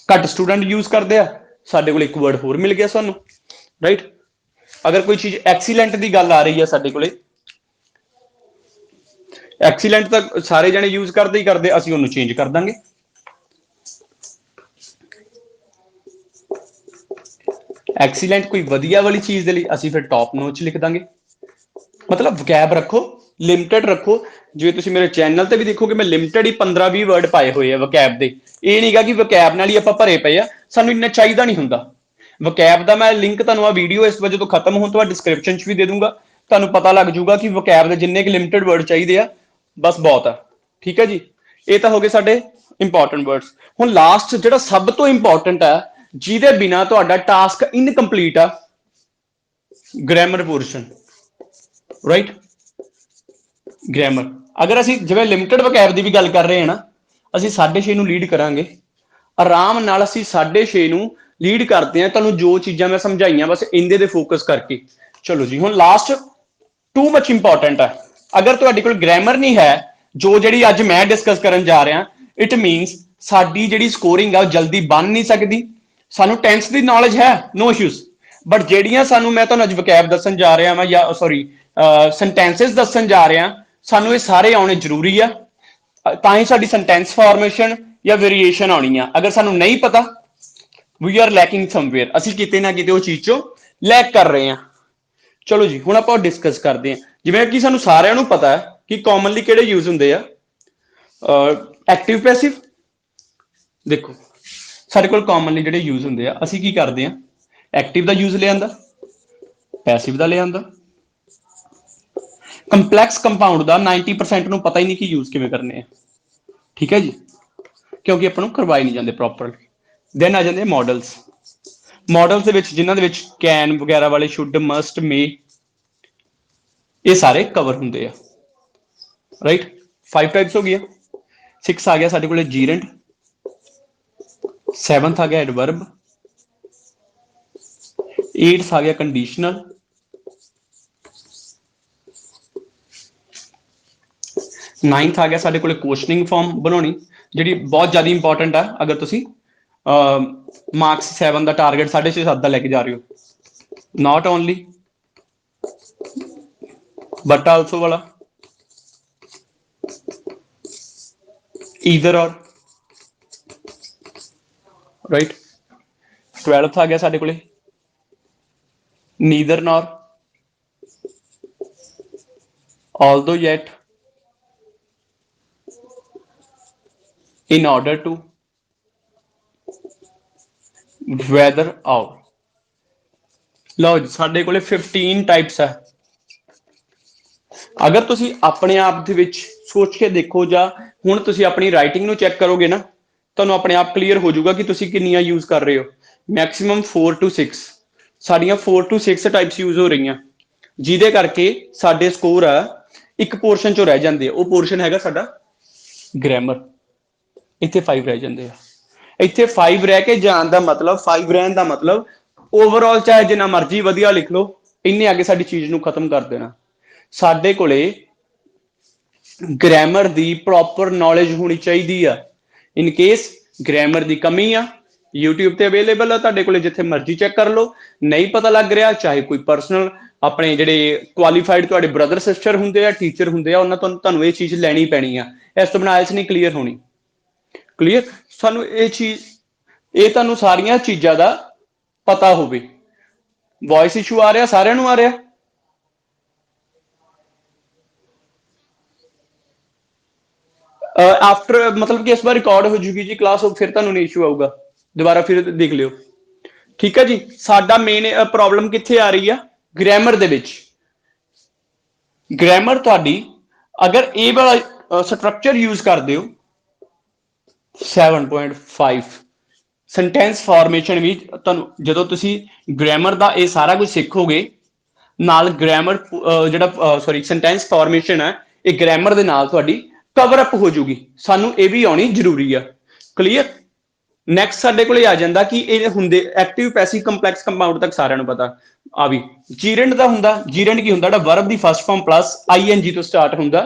ਘੱਟ ਸਟੂਡੈਂਟ ਯੂਜ਼ ਕਰਦੇ ਆ, ਸਾਡੇ ਕੋਲ ਇੱਕ ਵਰਡ ਹੋਰ ਮਿਲ ਗਿਆ ਸਾਨੂੰ, ਰਾਈਟ। ਅਗਰ ਕੋਈ ਚੀਜ਼ ਐਕਸੀਲੈਂਟ ਦੀ ਗੱਲ ਆ ਰਹੀ ਹੈ ਸਾਡੇ ਕੋਲੇ, ਐਕਸੀਲੈਂਟ ਤਾਂ ਸਾਰੇ ਜਣੇ ਯੂਜ਼ ਕਰਦੇ ਹੀ ਕਰਦੇ, ਅਸੀਂ ਉਹਨੂੰ ਚੇਂਜ ਕਰ ਦਾਂਗੇ। ਐਕਸੀਲੈਂਟ ਕੋਈ ਵਧੀਆ ਵਾਲੀ ਚੀਜ਼ ਦੇ ਲਈ ਅਸੀਂ ਫਿਰ ਟੌਪ ਨੋਚ ਲਿਖ ਦਾਂਗੇ। ਮਤਲਬ ਵਕੈਬ ਰੱਖੋ, ਲਿਮਟਿਡ ਰੱਖੋ। ਜਿਵੇਂ ਤੁਸੀਂ ਮੇਰੇ ਚੈਨਲ ਤੇ ਵੀ ਦੇਖੋਗੇ ਮੈਂ ਲਿਮਟਿਡ ਹੀ 15-20 ਵਰਡ ਪਾਏ ਹੋਏ ਆ ਵਕੈਬ ਦੇ। ਇਹ ਨਹੀਂਗਾ ਕਿ ਵਕੈਬ ਨਾਲ ਹੀ ਆਪਾਂ ਭਰੇ ਪਏ ਆ, ਸਾਨੂੰ ਇੰਨਾ ਚਾਹੀਦਾ ਨਹੀਂ ਹੁੰਦਾ। ਵਕੈਬ ਦਾ ਮੈਂ ਲਿੰਕ ਤੁਹਾਨੂੰ ਆ ਵੀਡੀਓ ਇਸ ਵਜ੍ਹਾ ਤੋਂ ਖਤਮ ਹੋਣ ਤੋਂ ਬਾਅਦ ਡਿਸਕ੍ਰਿਪਸ਼ਨ 'ਚ ਵੀ ਦੇ ਦੂੰਗਾ। ਤੁਹਾਨੂੰ ਪਤਾ ਲੱਗ ਜਾਊਗਾ ਕਿ ਵਕੈਬ ਦੇ ਜਿੰਨੇ ਕਿ ਲਿਮਟਿਡ ਵਰਡ ਚਾਹੀਦੇ ਆ, ਬਸ ਬਹੁਤ ਆ, ਠੀਕ ਹੈ ਜੀ। ਇਹ ਤਾਂ ਹੋ ਗਏ ਸਾਡੇ ਇੰਪੋਰਟੈਂਟ ਵਰਡਸ। ਹੁਣ ਲਾਸਟ ਜਿਹੜਾ ਸਭ ਤੋਂ ਇੰਪੋਰਟੈਂਟ ਹੈ, ਜਿਹਦੇ ਬਿਨਾ ਤੁਹਾਡਾ ਟਾਸਕ ਇਨਕੰਪਲੀਟ ਆ, ਗ੍ਰਾਮਰ ਪੋਰਸ਼ਨ, ਰਾਈਟ। ਗ੍ਰਾਮਰ, ਅਗਰ ਅਸੀਂ ਜਿਵੇਂ ਲਿਮਟਿਡ ਵਕੈਬ ਦੀ ਵੀ ਗੱਲ ਕਰ ਰਹੇ ਹਾਂ ਨਾ, ਅਸੀਂ 6.5 ਨੂੰ ਲੀਡ ਕਰਾਂਗੇ ਆਰਾਮ ਨਾਲ। ਅਸੀਂ 6.5 ਨੂੰ ਲੀਡ ਕਰਦੇ ਹਾਂ। ਤੁਹਾਨੂੰ ਜੋ ਚੀਜ਼ਾਂ ਮੈਂ ਸਮਝਾਈਆਂ ਬਸ ਇਹਦੇ ਤੇ ਫੋਕਸ ਕਰਕੇ ਚਲੋ ਜੀ। ਹੁਣ ਲਾਸਟ ਟੂ ਮਚ ਇੰਪੋਰਟੈਂਟ ਹੈ। ਅਗਰ ਤੁਹਾਡੇ ਕੋਲ ਗ੍ਰਾਮਰ ਨਹੀਂ ਹੈ, ਜੋ ਜਿਹੜੀ ਅੱਜ ਮੈਂ ਡਿਸਕਸ ਕਰਨ ਜਾ ਰਿਹਾ, ਇਟ ਮੀਨਸ ਸਾਡੀ ਜਿਹੜੀ ਸਕੋਰਿੰਗ ਆ ਉਹ ਜਲਦੀ ਬਣ ਨਹੀਂ ਸਕਦੀ। ਸਾਨੂੰ ਟੈਂਸ ਦੀ ਨੌਲੇਜ ਹੈ, ਨੋ ਇਸ਼ੂਜ਼, ਬਟ ਜਿਹੜੀਆਂ ਸਾਨੂੰ ਮੈਂ ਤੁਹਾਨੂੰ ਅੱਜ ਵਕੈਬ ਦੱਸਣ ਜਾ ਰਿਹਾ ਵਾਂ, ਜਾਂ ਸੌਰੀ ਸੈਂਟੈਂਸਸ ਦੱਸਣ ਜਾ ਰਿਹਾ, ਸਾਨੂੰ ਇਹ ਸਾਰੇ ਆਉਣੇ ਜ਼ਰੂਰੀ ਆ। ਤਾਂ ਹੀ ਸਾਡੀ ਸੈਂਟੈਂਸ ਫਾਰਮੇਸ਼ਨ ਜਾਂ ਵੇਰੀਏਸ਼ਨ ਆਉਣੀ ਆ। ਅਗਰ ਸਾਨੂੰ ਨਹੀਂ ਪਤਾ, ਵੀ ਆਰ ਲੈਕਿੰਗ ਸਮਵੇਅਰ, ਅਸੀਂ ਕਿਤੇ ਨਾ ਕਿਤੇ ਉਹ ਚੀਜ਼ ਚੋਂ ਲੈਕ ਕਰ ਰਹੇ ਹਾਂ। ਚਲੋ ਜੀ, ਹੁਣ ਆਪਾਂ ਡਿਸਕਸ ਕਰਦੇ ਹਾਂ। ਜਿਵੇਂ ਕਿ ਸਾਨੂੰ ਸਾਰਿਆਂ ਨੂੰ ਪਤਾ ਹੈ ਕਿ ਕਾਮਨਲੀ ਕਿਹੜੇ ਯੂਜ਼ ਹੁੰਦੇ ਆ, ਐਕਟਿਵ ਪੈਸਿਵ ਦੇਖੋ ਸਾਡੇ ਕੋਲ ਕਾਮਨਲੀ ਜਿਹੜੇ ਯੂਜ਼ ਹੁੰਦੇ ਆ, ਅਸੀਂ ਕੀ ਕਰਦੇ ਆ, ਐਕਟਿਵ ਦਾ ਯੂਜ਼ ਲਿਆਂਦਾ, ਪੈਸਿਵ ਦਾ ਲਿਆਂਦਾ। ਕੰਪਲੈਕਸ ਕੰਪਾਊਂਡ ਦਾ 90% ਨੂੰ ਪਤਾ ਹੀ ਨਹੀਂ ਕਿ ਯੂਜ਼ ਕਿਵੇਂ ਕਰਨੇ ਆ, ਠੀਕ ਹੈ ਜੀ, ਕਿਉਂਕਿ ਆਪਾਂ ਨੂੰ ਕਰਵਾਏ ਨਹੀਂ ਜਾਂਦੇ ਪ੍ਰੋਪਰਲੀ। ਦੈਨ ਆ ਜਾਂਦੇ ਮॉडल्स। मॉडल्स ਦੇ ਵਿੱਚ ਜਿਨ੍ਹਾਂ ਦੇ ਵਿੱਚ ਕੈਨ ਵਗੈਰਾ ਵਾਲੇ, ਸ਼ੁੱਡ, ਮਸਟ, ਮੇ, ਇਹ ਸਾਰੇ ਕਵਰ ਹੁੰਦੇ ਆ, ਰਾਈਟ। 5 ਟਾਈਪਸ ਹੋ ਗਈਆਂ। 6 ਆ ਗਿਆ ਸਾਡੇ ਕੋਲੇ ਜੀਰੈਂਟ, 7th ਆ ਗਿਆ ਐਡਵਰਬ, 8th ਆ ਗਿਆ ਕੰਡੀਸ਼ਨਲ, 9th ਆ ਗਿਆ ਸਾਡੇ ਕੋਲੇ ਕੁਐਸਚਨਿੰਗ ਫਾਰਮ ਬਣਾਉਣੀ, ਜਿਹੜੀ ਬਹੁਤ ਜ਼ਿਆਦਾ ਇੰਪੋਰਟੈਂਟ ਆ ਅਗਰ ਤੁਸੀਂ ਮਾਰਕਸ 7 ਦਾ ਟਾਰਗੇਟ 6.5 7 ਦਾ ਲੈ ਕੇ ਜਾ ਰਹੇ ਹੋ। ਨਾਟ ਓਨਲੀ ਬਟ ਆਲਸੋ ਵਾਲਾ, ਈਦਰ ਔਰ, ਰਾਈਟ। 12th ਆ ਗਿਆ ਸਾਡੇ ਕੋਲੇ neither ਨॉर, although yet, in order to, whether or। ਲਓ ਜੀ ਸਾਡੇ ਕੋਲੇ 15 ਟਾਈਪਸ ਹੈ। ਅਗਰ ਤੁਸੀਂ ਆਪਣੇ ਆਪ ਦੇ ਵਿੱਚ ਸੋਚ ਕੇ ਦੇਖੋ, ਜਾਂ ਹੁਣ ਤੁਸੀਂ ਆਪਣੀ ਰਾਈਟਿੰਗ ਨੂੰ ਚੈੱਕ ਕਰੋਗੇ ਨਾ, ਤੁਹਾਨੂੰ ਆਪਣੇ ਆਪ ਕਲੀਅਰ ਹੋ ਜਾਊਗਾ ਕਿ ਤੁਸੀਂ ਕਿੰਨੀਆਂ ਯੂਜ਼ ਕਰ ਰਹੇ ਹੋ। ਮੈਕਸਿਮਮ 4 to 6 ਸਾਡੀਆਂ 4 to 6 ਟਾਈਪਸ ਯੂਜ਼ ਹੋ ਰਹੀਆਂ, ਜਿਹਦੇ ਕਰਕੇ ਸਾਡੇ ਸਕੋਰ ਆ ਇੱਕ ਪੋਰਸ਼ਨ ਚੋਂ ਰਹਿ ਜਾਂਦੇ ਆ। ਉਹ ਪੋਰਸ਼ਨ ਹੈਗਾ ਸਾਡਾ ਗ੍ਰਾਮਰ, ਇੱਥੇ 5 ਰਹਿ ਜਾਂਦੇ ਆ। ਇੱਥੇ 5 ਰਹਿ ਕੇ ਜਾਣ ਦਾ ਮਤਲਬ, 5 ਰਹਿਣ ਦਾ ਮਤਲਬ ਓਵਰਆਲ ਚਾਹੇ ਜਿੰਨਾ ਮਰਜ਼ੀ ਵਧੀਆ ਲਿਖ ਲਓ, ਇੰਨੇ ਅੱਗੇ ਸਾਡੀ ਚੀਜ਼ ਨੂੰ ਖਤਮ ਕਰ ਦੇਣਾ। ਸਾਡੇ ਕੋਲੇ ਗ੍ਰਾਮਰ ਦੀ ਪ੍ਰੋਪਰ ਨੌਲੇਜ ਹੋਣੀ ਚਾਹੀਦੀ ਆ। ਇਨ ਕੇਸ ਗ੍ਰਾਮਰ ਦੀ ਕਮੀ ਆ, YouTube ਤੇ ਅਵੇਲੇਬਲ ਆ ਤੁਹਾਡੇ ਕੋਲੇ, ਜਿੱਥੇ ਮਰਜ਼ੀ ਚੈੱਕ ਕਰ ਲਓ। ਨਹੀਂ ਪਤਾ ਲੱਗ ਰਿਹਾ, ਚਾਹੇ ਕੋਈ ਪਰਸਨਲ ਆਪਣੇ ਜਿਹੜੇ ਕੁਆਲੀਫਾਈਡ ਤੁਹਾਡੇ ਬ੍ਰਦਰ ਸਿਸਟਰ ਹੁੰਦੇ ਆ, ਟੀਚਰ ਹੁੰਦੇ ਆ, ਉਹਨਾਂ ਤੋਂ ਤੁਹਾਨੂੰ ਇਹ ਚੀਜ਼ ਲੈਣੀ ਪੈਣੀ ਆ। ਇਸ ਤੋਂ ਬਿਨਾਂ ਆਇਲਸ ਨਹੀਂ ਕਲੀਅਰ ਹੋਣੀ। ਕਲੀਅਰ, ਸਾਨੂੰ ਇਹ ਚੀਜ਼, ਇਹ ਤੁਹਾਨੂੰ ਸਾਰੀਆਂ ਚੀਜ਼ਾਂ ਦਾ ਪਤਾ ਹੋਵੇ। ਵੌਇਸ ਇਸ਼ੂ ਆ ਰਿਹਾ, ਸਾਰਿਆਂ ਨੂੰ ਆ ਰਿਹਾ? ਆਫਟਰ ਮਤਲਬ ਕਿ ਇਸ ਵਾਰ ਰਿਕਾਰਡ ਹੋ ਜੂਗੀ ਜੀ ਕਲਾਸ, ਫਿਰ ਤੁਹਾਨੂੰ ਨਹੀਂ ਇਸ਼ੂ ਆਊਗਾ, ਦੁਬਾਰਾ ਫਿਰ ਦੇਖ ਲਿਓ, ਠੀਕ ਹੈ ਜੀ। ਸਾਡਾ ਮੇਨ ਪ੍ਰੋਬਲਮ ਕਿੱਥੇ ਆ ਰਹੀ ਆ? ਗ੍ਰਾਮਰ ਦੇ ਵਿੱਚ। ਗ੍ਰਾਮਰ ਤੁਹਾਡੀ ਅਗਰ ਇਹ ਵਾਲਾ ਸਟਰਕਚਰ ਯੂਜ਼ ਕਰਦੇ ਹੋ 7.5 ਸੈਂਟੈਂਸ ਫਾਰਮੇਸ਼ਨ ਵੀ ਤੁਹਾਨੂੰ, ਜਦੋਂ ਤੁਸੀਂ ਗ੍ਰਾਮਰ ਦਾ ਇਹ ਸਾਰਾ ਕੁਝ ਸਿੱਖੋਗੇ, ਨਾਲ ਗ੍ਰਾਮਰ ਜਿਹੜਾ ਸੌਰੀ ਸੈਂਟੈਂਸ ਫਾਰਮੇਸ਼ਨ ਹੈ, ਇਹ ਗ੍ਰਾਮਰ ਦੇ ਨਾਲ ਤੁਹਾਡੀ ਕਵਰ ਅਪ ਹੋ ਜੂਗੀ। ਸਾਨੂੰ ਇਹ ਵੀ ਆਉਣੀ ਜ਼ਰੂਰੀ ਆ। ਕਲੀਅਰ। ਨੈਕਸਟ ਸਾਡੇ ਕੋਲੇ ਆ ਜਾਂਦਾ ਕਿ ਇਹ ਹੁੰਦੇ ਐਕਟਿਵ, ਪੈਸਿਵ, ਕੰਪਲੈਕਸ ਕੰਪਾਊਂਡ ਤੱਕ ਸਾਰਿਆਂ ਨੂੰ ਪਤਾ ਆ ਵੀ। ਜੀਰੈਂਟ ਦਾ ਹੁੰਦਾ, ਜੀਰੈਂਟ ਕੀ ਹੁੰਦਾ? ਜਿਹੜਾ ਵਰਬ ਦੀ ਫਸਟ ਫਾਰਮ ਪਲੱਸ ਆਈਐਨਜੀ ਤੋਂ ਸਟਾਰਟ ਹੁੰਦਾ।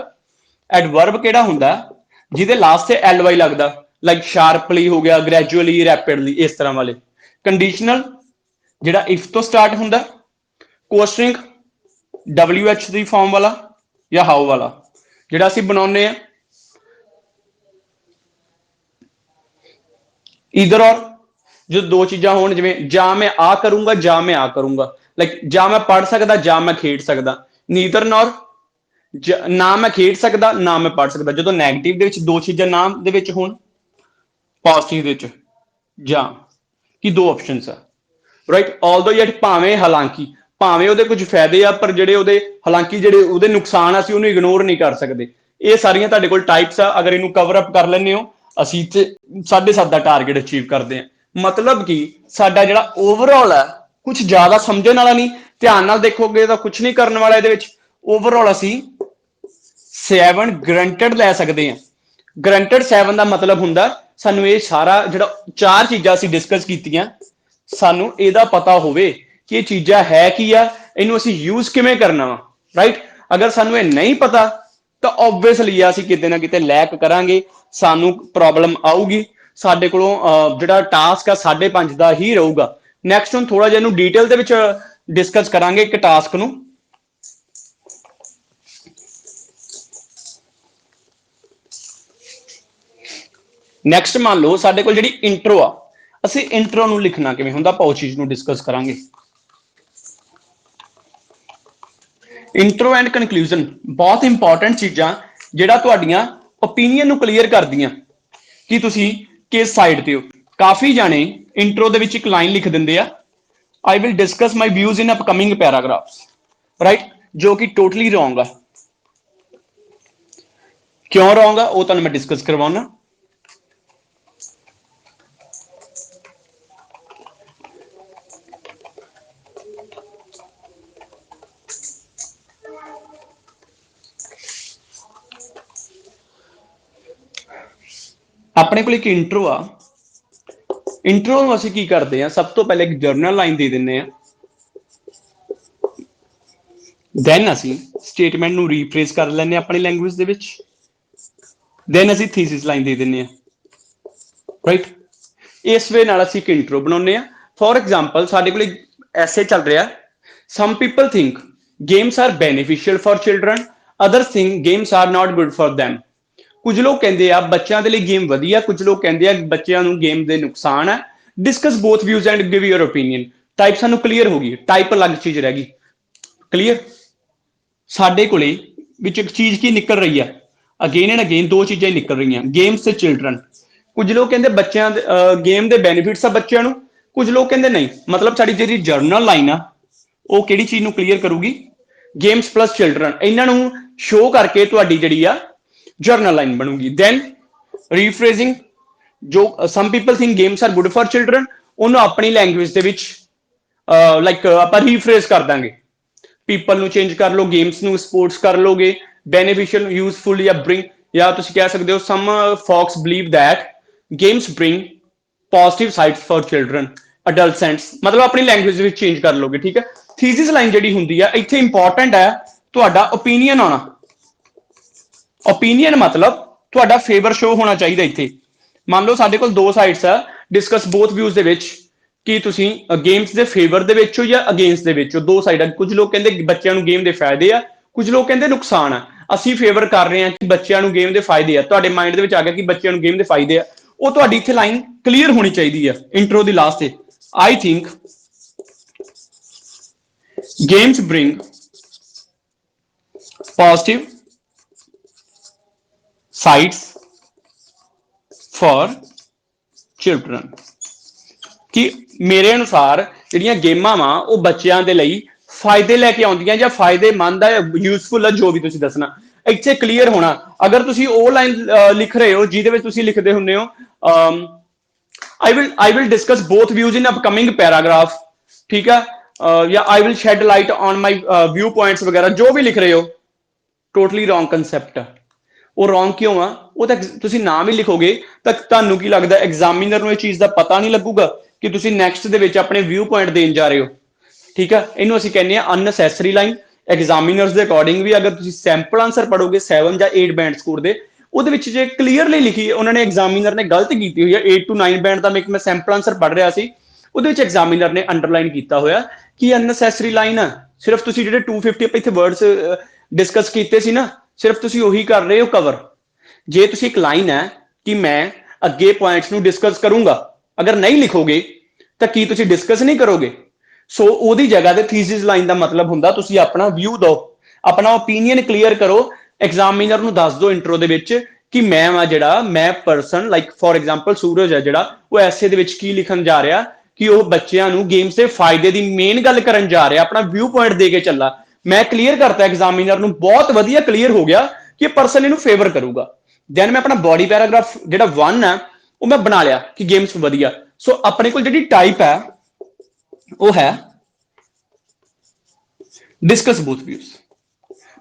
ਐਡਵਰਬ ਕਿਹੜਾ ਹੁੰਦਾ? ਜਿਹਦੇ ਲਾਸਟ ਤੇ ਐਲ ਵਾਈ ਲੱਗਦਾ, ਲਾਈਕ ਸ਼ਾਰਪਲੀ ਹੋ ਗਿਆ, ਗ੍ਰੈਜੂਅਲੀ, ਰੈਪਿਡਲੀ, ਇਸ ਤਰ੍ਹਾਂ ਵਾਲੇ। ਕੰਡੀਸ਼ਨਲ ਜਿਹੜਾ ਇਫ ਤੋਂ ਸਟਾਰਟ ਹੁੰਦਾ। ਕੁਐਸਚਨਿੰਗ WH ਦੀ ਫਾਰਮ ਵਾਲਾ ਜਾਂ ਹਾਊ ਵਾਲਾ ਜਿਹੜਾ ਅਸੀਂ ਬਣਾਉਂਦੇ ਆ। ਈਦਰ ਔਰ, ਜੋ ਦੋ ਚੀਜ਼ਾਂ ਹੋਣ, ਜਿਵੇਂ ਜਾਂ ਮੈਂ ਆ ਕਰੂੰਗਾ ਜਾਂ ਮੈਂ ਆ ਕਰੂੰਗਾ, ਲਾਈਕ ਜਾਂ ਮੈਂ ਪੜ੍ਹ ਸਕਦਾ ਜਾਂ ਮੈਂ ਖੇਡ ਸਕਦਾ। ਨੀਦਰ ਨੌਰ, ਨਾ ਮੈਂ ਖੇਡ ਸਕਦਾ ਨਾ ਮੈਂ ਪੜ੍ਹ ਸਕਦਾ। ਜਦੋਂ ਨੈਗੇਟਿਵ ਦੇ ਵਿੱਚ ਦੋ ਚੀਜ਼ਾਂ ਨਾਮ ਦੇ ਵਿੱਚ ਹੋਣ, ਪੋਜ਼ਿਟਿਵ ਦੇ ਵਿੱਚ ਜਾਂ, ਕਿ ਦੋ ਆਪਸ਼ਨਸ ਆ, ਰਾਈਟ। ਆਲਦੋ ਯੈਟ, ਭਾਵੇਂ, ਹਾਲਾਂਕਿ, ਭਾਵੇਂ ਉਹਦੇ ਕੁਝ ਫਾਇਦੇ ਆ, ਪਰ ਜਿਹੜੇ ਉਹਦੇ, ਹਾਲਾਂਕਿ ਜਿਹੜੇ ਉਹਦੇ ਨੁਕਸਾਨ ਆ, ਅਸੀਂ ਉਹਨੂੰ ਇਗਨੋਰ ਨਹੀਂ ਕਰ ਸਕਦੇ। ਇਹ ਸਾਰੀਆਂ ਤੁਹਾਡੇ ਕੋਲ ਟਾਈਪਸ ਆ। ਅਗਰ ਇਹਨੂੰ ਕਵਰ ਅਪ ਕਰ ਲੈਂਦੇ ਹੋ, ਅਸੀਂ ਤੇ 7.5 ਦਾ ਟਾਰਗੇਟ ਅਚੀਵ ਕਰਦੇ ਹਾਂ। ਮਤਲਬ ਕਿ ਸਾਡਾ ਜਿਹੜਾ ਓਵਰਆਲ ਹੈ, ਕੁਝ ਜ਼ਿਆਦਾ ਸਮਝਣ ਵਾਲਾ ਨਹੀਂ, ਧਿਆਨ ਨਾਲ ਦੇਖੋਗੇ ਤਾਂ ਕੁਝ ਨਹੀਂ ਕਰਨ ਵਾਲਾ। ਇਹਦੇ ਵਿੱਚ ਓਵਰਆਲ ਅਸੀਂ 7 ਗਰੰਟਡ ਲੈ ਸਕਦੇ ਹਾਂ। ਗਰੰਟਡ 7 ਦਾ ਮਤਲਬ ਹੁੰਦਾ ਸਾਨੂੰ ਇਹ ਸਾਰਾ ਜਿਹੜਾ ਚਾਰ ਚੀਜ਼ਾਂ ਅਸੀਂ ਡਿਸਕਸ ਕੀਤੀਆਂ, ਸਾਨੂੰ ਇਹਦਾ ਪਤਾ ਹੋਵੇ ਕਿ ਇਹ ਚੀਜ਼ਾਂ ਹੈ ਕੀ ਆ, ਇਹਨੂੰ ਅਸੀਂ ਯੂਜ਼ ਕਿਵੇਂ ਕਰਨਾ ਵਾ, ਰਾਈਟ। ਅਗਰ ਸਾਨੂੰ ਇਹ ਨਹੀਂ ਪਤਾ ਤਾਂ ਓਬਵੀਅਸਲੀ ਅਸੀਂ ਕਿਤੇ ਨਾ ਕਿਤੇ ਲੈਕ ਕਰਾਂਗੇ, ਸਾਨੂੰ ਪ੍ਰੋਬਲਮ ਆਊਗੀ। ਸਾਡੇ ਕੋਲੋਂ ਜਿਹੜਾ ਟਾਸਕ ਆ 5.5 ਦਾ ਹੀ ਰਹੂਗਾ। ਨੈਕਸਟ ਹੁਣ ਥੋੜਾ ਜਿਹਾ ਇਹਨੂੰ ਡੀਟੇਲ ਦੇ ਵਿੱਚ ਡਿਸਕਸ ਕਰਾਂਗੇ ਇੱਕ ਟਾਸਕ ਨੂੰ। ਨੈਕਸਟ ਮੰਨ ਲਓ ਸਾਡੇ ਕੋਲ ਜਿਹੜੀ ਇੰਟਰੋ ਆ, ਅਸੀਂ ਇੰਟਰੋ ਨੂੰ ਲਿਖਣਾ ਕਿਵੇਂ ਹੁੰਦਾ, ਆਪਾਂ ਉਸ ਚੀਜ਼ ਨੂੰ ਡਿਸਕਸ ਕਰਾਂਗੇ। ਇੰਟਰੋ ਐਂਡ ਕਨਕਲੂਜਨ ਬਹੁਤ ਇੰਪੋਰਟੈਂਟ ਚੀਜ਼ਾਂ, ਜਿਹੜਾ ਤੁਹਾਡੀਆਂ ਓਪੀਨੀਅਨ ਨੂੰ ਕਲੀਅਰ ਕਰਦੀਆਂ ਕਿ ਤੁਸੀਂ ਕਿਸ ਸਾਈਡ ਤੇ ਹੋ। ਕਾਫੀ ਜਾਣੇ ਇੰਟਰੋ ਦੇ ਵਿੱਚ ਇੱਕ ਲਾਈਨ ਲਿਖ ਦਿੰਦੇ ਆ, I will discuss my views in upcoming paragraphs, right? ਜੋ ਕਿ ਟੋਟਲੀ ਰੋਂਗ ਆ। ਕਿਉਂ ਰੋਂਗ ਆ ਉਹ ਤੁਹਾਨੂੰ ਮੈਂ ਡਿਸਕਸ ਕਰਵਾਉਣਾ। ਆਪਣੇ ਕੋਲ ਇੱਕ ਇੰਟਰੋ ਆ, ਇੰਟਰੋ ਨੂੰ ਅਸੀਂ ਕੀ ਕਰਦੇ ਆ, ਸਭ ਤੋਂ ਪਹਿਲੇ ਇੱਕ ਜਰਨਲ ਲਾਈਨ ਦੇ ਦਿੰਦੇ ਆ, ਦੈਨ ਅਸੀਂ ਸਟੇਟਮੈਂਟ ਨੂੰ ਰੀਫਰੇਜ਼ ਕਰ ਲੈਂਦੇ ਆ ਆਪਣੀ ਲੈਂਗੁਏਜ ਦੇ ਵਿੱਚ, ਦੈਨ ਅਸੀਂ ਥੀਸਿਸ ਲਾਈਨ ਦੇ ਦਿੰਦੇ ਆ, ਰਾਈਟ। ਇਸ ਵੇ ਨਾਲ ਅਸੀਂ ਇੱਕ ਇੰਟਰੋ ਬਣਾਉਂਦੇ ਆ। ਫੋਰ ਐਗਜ਼ਾਮਪਲ ਸਾਡੇ ਕੋਲ ਐਸੇ ਚੱਲ ਰਿਹਾ, some people think games are beneficial for children, others think games are not good for them। ਕੁਝ ਲੋਕ ਕਹਿੰਦੇ ਆ ਬੱਚਿਆਂ ਦੇ ਲਈ ਗੇਮ ਵਧੀਆ, ਕੁਝ ਲੋਕ ਕਹਿੰਦੇ ਆ ਬੱਚਿਆਂ ਨੂੰ ਗੇਮ ਦੇ ਨੁਕਸਾਨ ਹੈ। Discuss both views and give your opinion. Type ਸਾਨੂੰ ਕਲੀਅਰ ਹੋ ਗਈ, ਟਾਈਪ ਅਲੱਗ ਚੀਜ਼ ਰਹਿ ਗਈ, ਕਲੀਅਰ। ਸਾਡੇ ਕੋਲੇ ਵਿੱਚ ਇੱਕ ਚੀਜ਼ ਕੀ ਨਿਕਲ ਰਹੀ ਆ, ਅਗੇਨ ਐਂਡ ਅਗੇਨ ਦੋ ਚੀਜ਼ਾਂ ਹੀ ਨਿਕਲ ਰਹੀਆਂ, ਗੇਮਸ ਤੇ ਚਿਲड्रन। ਕੁਝ ਲੋਕ ਕਹਿੰਦੇ ਬੱਚਿਆਂ ਦੇ ਗੇਮ ਦੇ ਬੈਨੀਫਿਟਸ ਆ ਬੱਚਿਆਂ ਨੂੰ, ਕੁਝ ਲੋਕ ਕਹਿੰਦੇ ਨਹੀਂ। ਮਤਲਬ ਸਾਡੀ ਜਿਹੜੀ ਜਰਨਲ ਲਾਈਨ ਆ ਉਹ ਕਿਹੜੀ ਚੀਜ਼ ਨੂੰ ਕਲੀਅਰ ਕਰੂਗੀ, ਗੇਮਸ ਪਲੱਸ ਚਿਲड्रन। ਇਹਨਾਂ ਨੂੰ ਸ਼ੋ ਕਰਕੇ ਤੁਹਾਡੀ ਜਿਹੜੀ ਆ ਜਰਨਲ ਲਾਈਨ ਬਣੂਗੀ। ਦੈਨ ਰੀਫਰੇਜ਼ਿੰਗ, ਜੋ ਸਮ people think games are good for children, ਉਹਨੂੰ ਆਪਣੀ ਲੈਂਗੁਏਜ ਦੇ ਵਿੱਚ ਲਾਈਕ ਆਪਾਂ ਰੀਫਰੇਜ਼ ਕਰ ਦਾਂਗੇ। ਪੀਪਲ ਨੂੰ ਚੇਂਜ ਕਰ ਲਓ, ਗੇਮਸ ਨੂੰ ਸਪੋਰਟਸ ਕਰ ਲੋਗੇ, ਬੈਨੀਫਿਸ਼ੀਅਲ ਯੂਜ਼ਫੁਲ ਜਾਂ ਬ੍ਰਿੰਗ, ਜਾਂ ਤੁਸੀਂ ਕਹਿ ਸਕਦੇ ਹੋ some folks believe that games bring positive sides for children, adolescents. ਮਤਲਬ ਆਪਣੀ ਲੈਂਗੁਏਜ ਵਿੱਚ ਚੇਂਜ ਕਰ ਲੋਗੇ, ਠੀਕ ਹੈ। ਥੀਸਿਸ ਲਾਈਨ ਜਿਹੜੀ ਹੁੰਦੀ ਆ ਇੱਥੇ ਇੰਪੋਰਟੈਂਟ ਹੈ ਤੁਹਾਡਾ ਓਪੀਨੀਅਨ ਆਉਣਾ। ਓਪੀਨੀਅਨ ਮਤਲਬ ਤੁਹਾਡਾ ਫੇਵਰ ਸ਼ੋ ਹੋਣਾ ਚਾਹੀਦਾ ਇੱਥੇ। ਮੰਨ ਲਓ ਸਾਡੇ ਕੋਲ ਦੋ ਸਾਈਡਸ ਆ, ਡਿਸਕਸ ਬੋਥ ਵਿਊਜ਼ ਦੇ ਵਿੱਚ, ਕਿ ਤੁਸੀਂ ਗੇਮਸ ਦੇ ਫੇਵਰ ਦੇ ਵਿੱਚ ਹੋ ਜਾਂ ਅਗੇਂਸਟ ਦੇ ਵਿੱਚ ਹੋ। ਦੋ ਸਾਈਡ ਆ, ਕੁਝ ਲੋਕ ਕਹਿੰਦੇ ਬੱਚਿਆਂ ਨੂੰ ਗੇਮ ਦੇ ਫਾਇਦੇ ਆ, ਕੁਝ ਲੋਕ ਕਹਿੰਦੇ ਨੁਕਸਾਨ ਆ। ਅਸੀਂ ਫੇਵਰ ਕਰ ਰਹੇ ਹਾਂ ਕਿ ਬੱਚਿਆਂ ਨੂੰ ਗੇਮ ਦੇ ਫਾਇਦੇ ਆ, ਤੁਹਾਡੇ ਮਾਈਂਡ ਦੇ ਵਿੱਚ ਆ ਗਿਆ ਕਿ ਬੱਚਿਆਂ ਨੂੰ ਗੇਮ ਦੇ ਫਾਇਦੇ ਆ, ਉਹ ਤੁਹਾਡੀ ਇੱਥੇ ਲਾਈਨ ਕਲੀਅਰ ਹੋਣੀ ਚਾਹੀਦੀ ਆ ਇੰਟਰੋ ਦੀ ਲਾਸਟ ਤੇ। I think games bring positive sides for children। ਕਿ ਮੇਰੇ ਅਨੁਸਾਰ ਜਿਹੜੀਆਂ ਗੇਮਾਂ ਵਾ ਉਹ ਬੱਚਿਆਂ ਦੇ ਲਈ ਫਾਇਦੇ ਲੈ ਕੇ ਆਉਂਦੀਆਂ ਜਾਂ ਫਾਇਦੇਮੰਦ ਆ, ਯੂਜ਼ਫੁਲ ਆ, ਜੋ ਵੀ ਤੁਸੀਂ ਦੱਸਣਾ ਇੱਥੇ ਕਲੀਅਰ ਹੋਣਾ। ਅਗਰ ਤੁਸੀਂ ਉਹ ਲਾਈਨ ਲਿਖ ਰਹੇ ਹੋ ਜਿਹਦੇ ਵਿੱਚ ਤੁਸੀਂ ਲਿਖਦੇ ਹੁੰਦੇ ਹੋ I will discuss both views in upcoming paragraph, ਠੀਕ ਆ, ਜਾਂ I will shed light on my view points ਵਗੈਰਾ, ਜੋ ਵੀ ਲਿਖ ਰਹੇ ਹੋ, ਟੋਟਲੀ ਰੋਂਗ ਕੰਸੈਪਟ ਆ। ਉਹ ਰੋਂਗ ਕਿਉਂ ਆ, ਉਹ ਤਾਂ ਤੁਸੀਂ ਨਾਮ ਹੀ ਲਿਖੋਗੇ ਤਾਂ ਤੁਹਾਨੂੰ ਕੀ ਲੱਗਦਾ ਐਗਜ਼ਾਮੀਨਰ ਨੂੰ ਇਹ ਚੀਜ਼ ਦਾ ਪਤਾ ਨਹੀਂ ਲੱਗੂਗਾ ਕਿ ਤੁਸੀਂ ਨੈਕਸਟ ਦੇ ਵਿੱਚ ਆਪਣੇ ਵਿਊ ਪੁਆਇੰਟ ਦੇਣ ਜਾ ਰਹੇ ਹੋ, ਠੀਕ ਆ। ਇਹਨੂੰ ਅਸੀਂ ਕਹਿੰਦੇ ਆ ਅਨਨੈਸੈਸਰੀ ਲਾਈਨ। ਐਗਜ਼ਾਮੀਨਰਸ ਦੇ ਅਕੋਰਡਿੰਗ ਵੀ ਅਗਰ ਤੁਸੀਂ ਸੈਂਪਲ ਆਨਸਰ ਪੜੋਗੇ 7 ਜਾਂ 8 ਬੈਂਡ ਸਕੋਰ ਦੇ, ਉਹਦੇ ਵਿੱਚ ਜੇ ਕਲੀਅਰਲੀ ਲਿਖੀ ਉਹਨਾਂ ਨੇ, ਐਗਜ਼ਾਮੀਨਰ ਨੇ ਗਲਤ ਕੀਤੀ ਹੋਈ ਹੈ। 8 to 9 ਬੈਂਡ ਦਾ ਮੈਂ ਸੈਂਪਲ ਆਨਸਰ ਪੜ੍ਹ ਰਿਹਾ ਸੀ, ਉਹਦੇ ਵਿੱਚ ਐਗਜ਼ਾਮੀਨਰ ਨੇ ਅੰਡਰਲਾਈਨ ਕੀਤਾ ਹੋਇਆ ਕਿ ਅਨਨੈਸੈਸਰੀ ਲਾਈਨ ਆ। ਸਿਰਫ ਤੁਸੀਂ ਜਿਹੜੇ 250 ਆਪਾਂ ਇੱਥੇ ਵਰਡਸ ਡਿਸਕਸ ਕੀਤੇ ਸੀ ਨਾ, ਸਿਰਫ ਤੁਸੀਂ ਉਹੀ ਕਰ ਰਹੇ ਹੋ ਕਵਰ। ਜੇ ਤੁਸੀਂ ਇੱਕ ਲਾਈਨ ਹੈ ਕਿ ਮੈਂ ਅੱਗੇ ਪੁਆਇੰਟਸ ਨੂੰ ਡਿਸਕਸ ਕਰੂੰਗਾ, ਅਗਰ ਨਹੀਂ ਲਿਖੋਗੇ ਤਾਂ ਕੀ ਤੁਸੀਂ ਡਿਸਕਸ ਨਹੀਂ ਕਰੋਗੇ। ਸੋ ਉਹਦੀ ਜਗ੍ਹਾ ਤੇ ਥੀਸਿਸ ਲਾਈਨ ਦਾ ਮਤਲਬ ਹੁੰਦਾ ਤੁਸੀਂ ਆਪਣਾ ਵਿਊ ਦਿਓ, ਆਪਣਾ ਓਪੀਨੀਅਨ ਕਲੀਅਰ ਕਰੋ। ਐਗਜ਼ਾਮੀਨਰ ਨੂੰ ਦੱਸ ਦਿਓ ਇੰਟਰੋ ਦੇ ਵਿੱਚ ਕਿ ਮੈਂ ਪਰਸਨ ਲਾਈਕ ਫੋਰ ਐਗਜ਼ਾਮਪਲ ਸੂਰਜ ਹੈ ਜਿਹੜਾ, ਉਹ ਐਸੇ ਦੇ ਵਿੱਚ ਕੀ ਲਿਖਣ ਜਾ ਰਿਹਾ ਕਿ ਉਹ ਬੱਚਿਆਂ ਨੂੰ ਗੇਮਸ ਦੇ ਫਾਇਦੇ ਦੀ ਮੇਨ ਗੱਲ ਕਰਨ ਜਾ ਰਿਹਾ, ਆਪਣਾ ਵਿਊ ਪੁਆਇੰਟ ਦੇ ਕੇ ਚੱਲਾ। ਮੈਂ ਕਲੀਅਰ ਕਰਤਾ ਐਗਜ਼ਾਮੀਨਰ ਨੂੰ, ਬਹੁਤ ਵਧੀਆ ਕਲੀਅਰ ਹੋ ਗਿਆ ਕਿ ਪਰਸਨ ਇਹਨੂੰ ਫੇਵਰ ਕਰੂਗਾ। ਦੈਨ ਮੈਂ ਆਪਣਾ ਬੋਡੀ ਪੈਰਾਗ੍ਰਾਫ ਜਿਹੜਾ 1 ਹੈ ਉਹ ਮੈਂ ਬਣਾ ਲਿਆ ਕਿ ਗੇਮਸ ਵਧੀਆ। ਸੋ ਆਪਣੇ ਕੋਲ ਜਿਹੜੀ ਟਾਈਪ ਹੈ ਉਹ ਹੈ ਡਿਸਕਸ ਬੋਥ ਵਿਊਜ਼।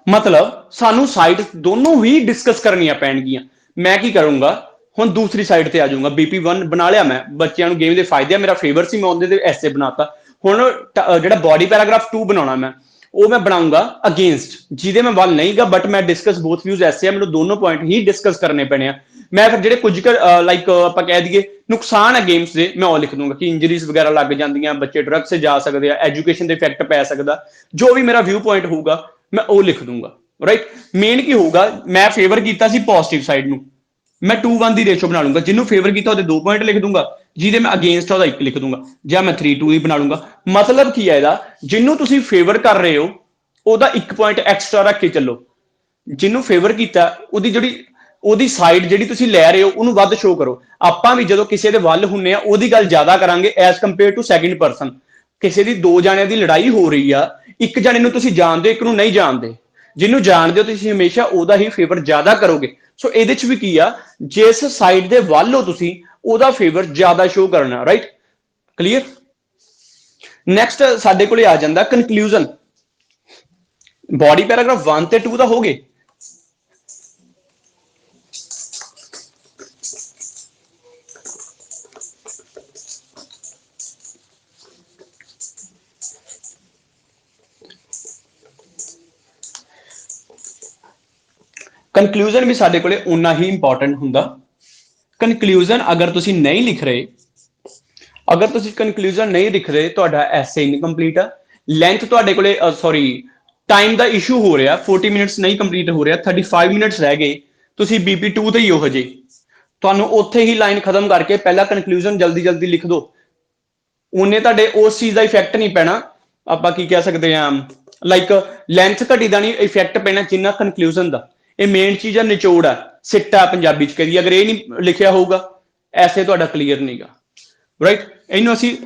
ਮਤਲਬ ਸਾਨੂੰ ਸਾਈਡ ਦੋਨੋਂ ਹੀ ਡਿਸਕਸ ਕਰਨੀਆਂ ਪੈਣਗੀਆਂ। ਮੈਂ ਕੀ ਕਰੂੰਗਾ, ਹੁਣ ਦੂਸਰੀ ਸਾਈਡ ਤੇ ਆ ਜਾਊਂਗਾ। BP1 ਬਣਾ ਲਿਆ ਮੈਂ, ਬੱਚਿਆਂ ਨੂੰ ਗੇਮ ਦੇ ਫਾਇਦੇ ਆ, ਮੇਰਾ ਫੇਵਰ ਸੀ, ਮੈਂ ਉਹਦੇ ਤੇ ਐਸੇ ਬਣਾਤਾ। ਹੁਣ ਜਿਹੜਾ ਬੋਡੀ ਪੈਰਾਗ੍ਰਾਫ 2 ਬਣਾਉਣਾ ਉਹ ਮੈਂ ਬਣਾਉਂਗਾ ਅਗੇਂਸਟ, ਜਿਹਦੇ ਮੈਂ ਵੱਲ ਨਹੀਂਗਾ, ਬਟ ਮੈਂ ਡਿਸਕਸ ਬੋਥ ਵਿਊਜ਼ ਐਸੇ ਆ, ਮੈਨੂੰ ਦੋਨੋਂ ਪੁਆਇੰਟ ਹੀ ਡਿਸਕਸ ਕਰਨੇ ਪੈਣੇ ਆ। ਮੈਂ ਫਿਰ ਜਿਹੜੇ ਕੁਝ ਲਾਈਕ ਆਪਾਂ ਕਹਿ ਦਈਏ ਨੁਕਸਾਨ ਹੈ ਗੇਮਸ ਦੇ, ਮੈਂ ਉਹ ਲਿਖ ਦੂੰਗਾ ਕਿ ਇੰਜਰੀਜ਼ ਵਗੈਰਾ ਲੱਗ ਜਾਂਦੀਆਂ, ਬੱਚੇ ਡਰੱਗ ਸੇ ਜਾ ਸਕਦੇ ਆ, ਐਜੂਕੇਸ਼ਨ ਦੇ ਇਫੈਕਟ ਪੈ ਸਕਦਾ, ਜੋ ਵੀ ਮੇਰਾ ਵਿਊ ਪੁਆਇੰਟ ਹੋਊਗਾ ਮੈਂ ਉਹ ਲਿਖ ਦੂੰਗਾ, ਰਾਈਟ। ਮੇਨ ਕੀ ਹੋਊਗਾ, ਮੈਂ ਫੇਵਰ ਕੀਤਾ ਸੀ ਪੋਜ਼ਿਟਿਵ ਸਾਈਡ ਨੂੰ, ਮੈਂ 2:1 ਦੀ ਰੇਸ਼ੋ ਬਣਾ ਲੂੰਗਾ। ਜਿਹਨੂੰ ਫੇਵਰ ਕੀਤਾ ਉਹਦੇ 2 ਪੁਆਇੰਟ ਲਿਖ ਦੂੰਗਾ, ਜਿਹਦੇ ਮੈਂ ਅਗੇਂਸਟ ਉਹਦਾ 1 ਲਿਖ ਦੂੰਗਾ, ਜਾਂ ਮੈਂ 3:2 ਹੀ ਬਣਾ ਲੂੰਗਾ। ਮਤਲਬ ਕੀ ਹੈ ਇਹਦਾ, ਜਿਹਨੂੰ ਤੁਸੀਂ ਫੇਵਰ ਕਰ ਰਹੇ ਹੋ ਉਹਦਾ 1 ਪੁਆਇੰਟ ਐਕਸਟਰਾ ਰੱਖ ਕੇ ਚੱਲੋ, ਜਿਹਨੂੰ ਫੇਵਰ ਕੀਤਾ ਉਹਦੀ ਜਿਹੜੀ ਉਹਦੀ ਸਾਈਡ ਜਿਹੜੀ ਤੁਸੀਂ ਲੈ ਰਹੇ ਹੋ ਉਹਨੂੰ ਵੱਧ ਸ਼ੋ ਕਰੋ। ਆਪਾਂ ਵੀ ਜਦੋਂ ਕਿਸੇ ਦੇ ਵੱਲ ਹੁੰਨੇ ਆ ਉਹਦੀ ਗੱਲ ਜ਼ਿਆਦਾ ਕਰਾਂਗੇ as compare to second person. ਕਿਸੇ ਦੀ ਦੋ ਜਾਣਿਆਂ ਦੀ ਲੜਾਈ ਹੋ ਰਹੀ ਆ, ਇੱਕ ਜਾਣੇ ਨੂੰ ਤੁਸੀਂ ਜਾਣਦੇ, ਇੱਕ ਨੂੰ ਨਹੀਂ ਜਾਣਦੇ, ਜਿਹਨੂੰ ਜਾਣਦੇ ਹੋ ਤੁਸੀਂ ਹਮੇਸ਼ਾ ਉਹਦਾ ਹੀ ਫੇਵਰ ਜ਼ਿਆਦਾ ਕਰੋਗੇ। ਸੋ ਇਹਦੇ ਚ ਵੀ ਕੀ ਆ, ਜਿਸ ਸਾਈਡ ਦੇ ਵੱਲ ਹੋ ਤੁਸੀਂ ਉਹਦਾ ਫੇਵਰ ਜ਼ਿਆਦਾ ਸ਼ੋ ਕਰਨਾ, ਰਾਈਟ? ਕਲੀਅਰ? ਨੈਕਸਟ ਸਾਡੇ ਕੋਲੇ ਆ ਜਾਂਦਾ ਕਨਕਲੂਜਨ। ਬੋਡੀ ਪੈਰਾਗ੍ਰਾਫ 1 ਤੇ 2 ਤਾਂ ਹੋ ਗਏ। ਕਨਕਲੂਜਨ ਵੀ ਸਾਡੇ ਕੋਲੇ ਉਨਾ ਹੀ ਇੰਪੋਰਟੈਂਟ ਹੁੰਦਾ। ਕਨਕਲੂਜਨ ਅਗਰ ਤੁਸੀਂ ਨਹੀਂ ਲਿਖ ਰਹੇ, ਅਗਰ ਤੁਸੀਂ ਕਨਕਲੂਜਨ ਨਹੀਂ ਲਿਖ ਰਹੇ, ਤੁਹਾਡਾ ਐਸੇ ਇਨਕੰਪਲੀਟ ਆ। ਲੈਂਥ ਤੁਹਾਡੇ ਕੋਲੇ ਸੌਰੀ ਟਾਈਮ ਦਾ ਇਸ਼ੂ ਹੋ ਰਿਹਾ, 40 ਮਿੰਟਸ ਨਹੀਂ ਕੰਪਲੀਟ ਹੋ ਰਿਹਾ, 35 ਮਿੰਟਸ ਰਹਿ ਗਏ, ਤੁਸੀਂ BP2 ਤੇ ਹੀ ਹੋ ਹਜੇ। ਤੁਹਾਨੂੰ ਉੱਥੇ ਹੀ ਲਾਈਨ ਖਤਮ ਕਰਕੇ ਪਹਿਲਾਂ ਕਨਕਲੂਜਨ ਜਲਦੀ ਜਲਦੀ ਲਿਖ ਦਿਓ। ਉਹਨੇ ਤੁਹਾਡੇ ਉਸ ਚੀਜ਼ ਦਾ ਇਫੈਕਟ ਨਹੀਂ ਪੈਣਾ, ਆਪਾਂ ਕੀ ਕਹਿ ਸਕਦੇ ਹਾਂ, ਲਾਈਕ ਲੈਂਥ ਘਟੀ ਦਾ ਨਹੀਂ ਇਫੈਕਟ ਪੈਣਾ ਜਿੰਨਾ ਕਨਕਲੂਜਨ ਦਾ। ਇਹ ਮੇਨ ਚੀਜ਼ ਆ, ਨਿਚੋੜ ਆ, ਸਿੱਟਾ ਪੰਜਾਬੀ ਚ ਕਹਦੀ। ਅਗਰ ਇਹ ਨਹੀਂ ਲਿਖਿਆ ਹੋਊਗਾ ਐਸੇ ਤੁਹਾਡਾ ਕਲੀਅਰ ਨਹੀਂਗਾ, ਰਾਈਟ? ਇਹਨੂੰ ਅਸੀਂ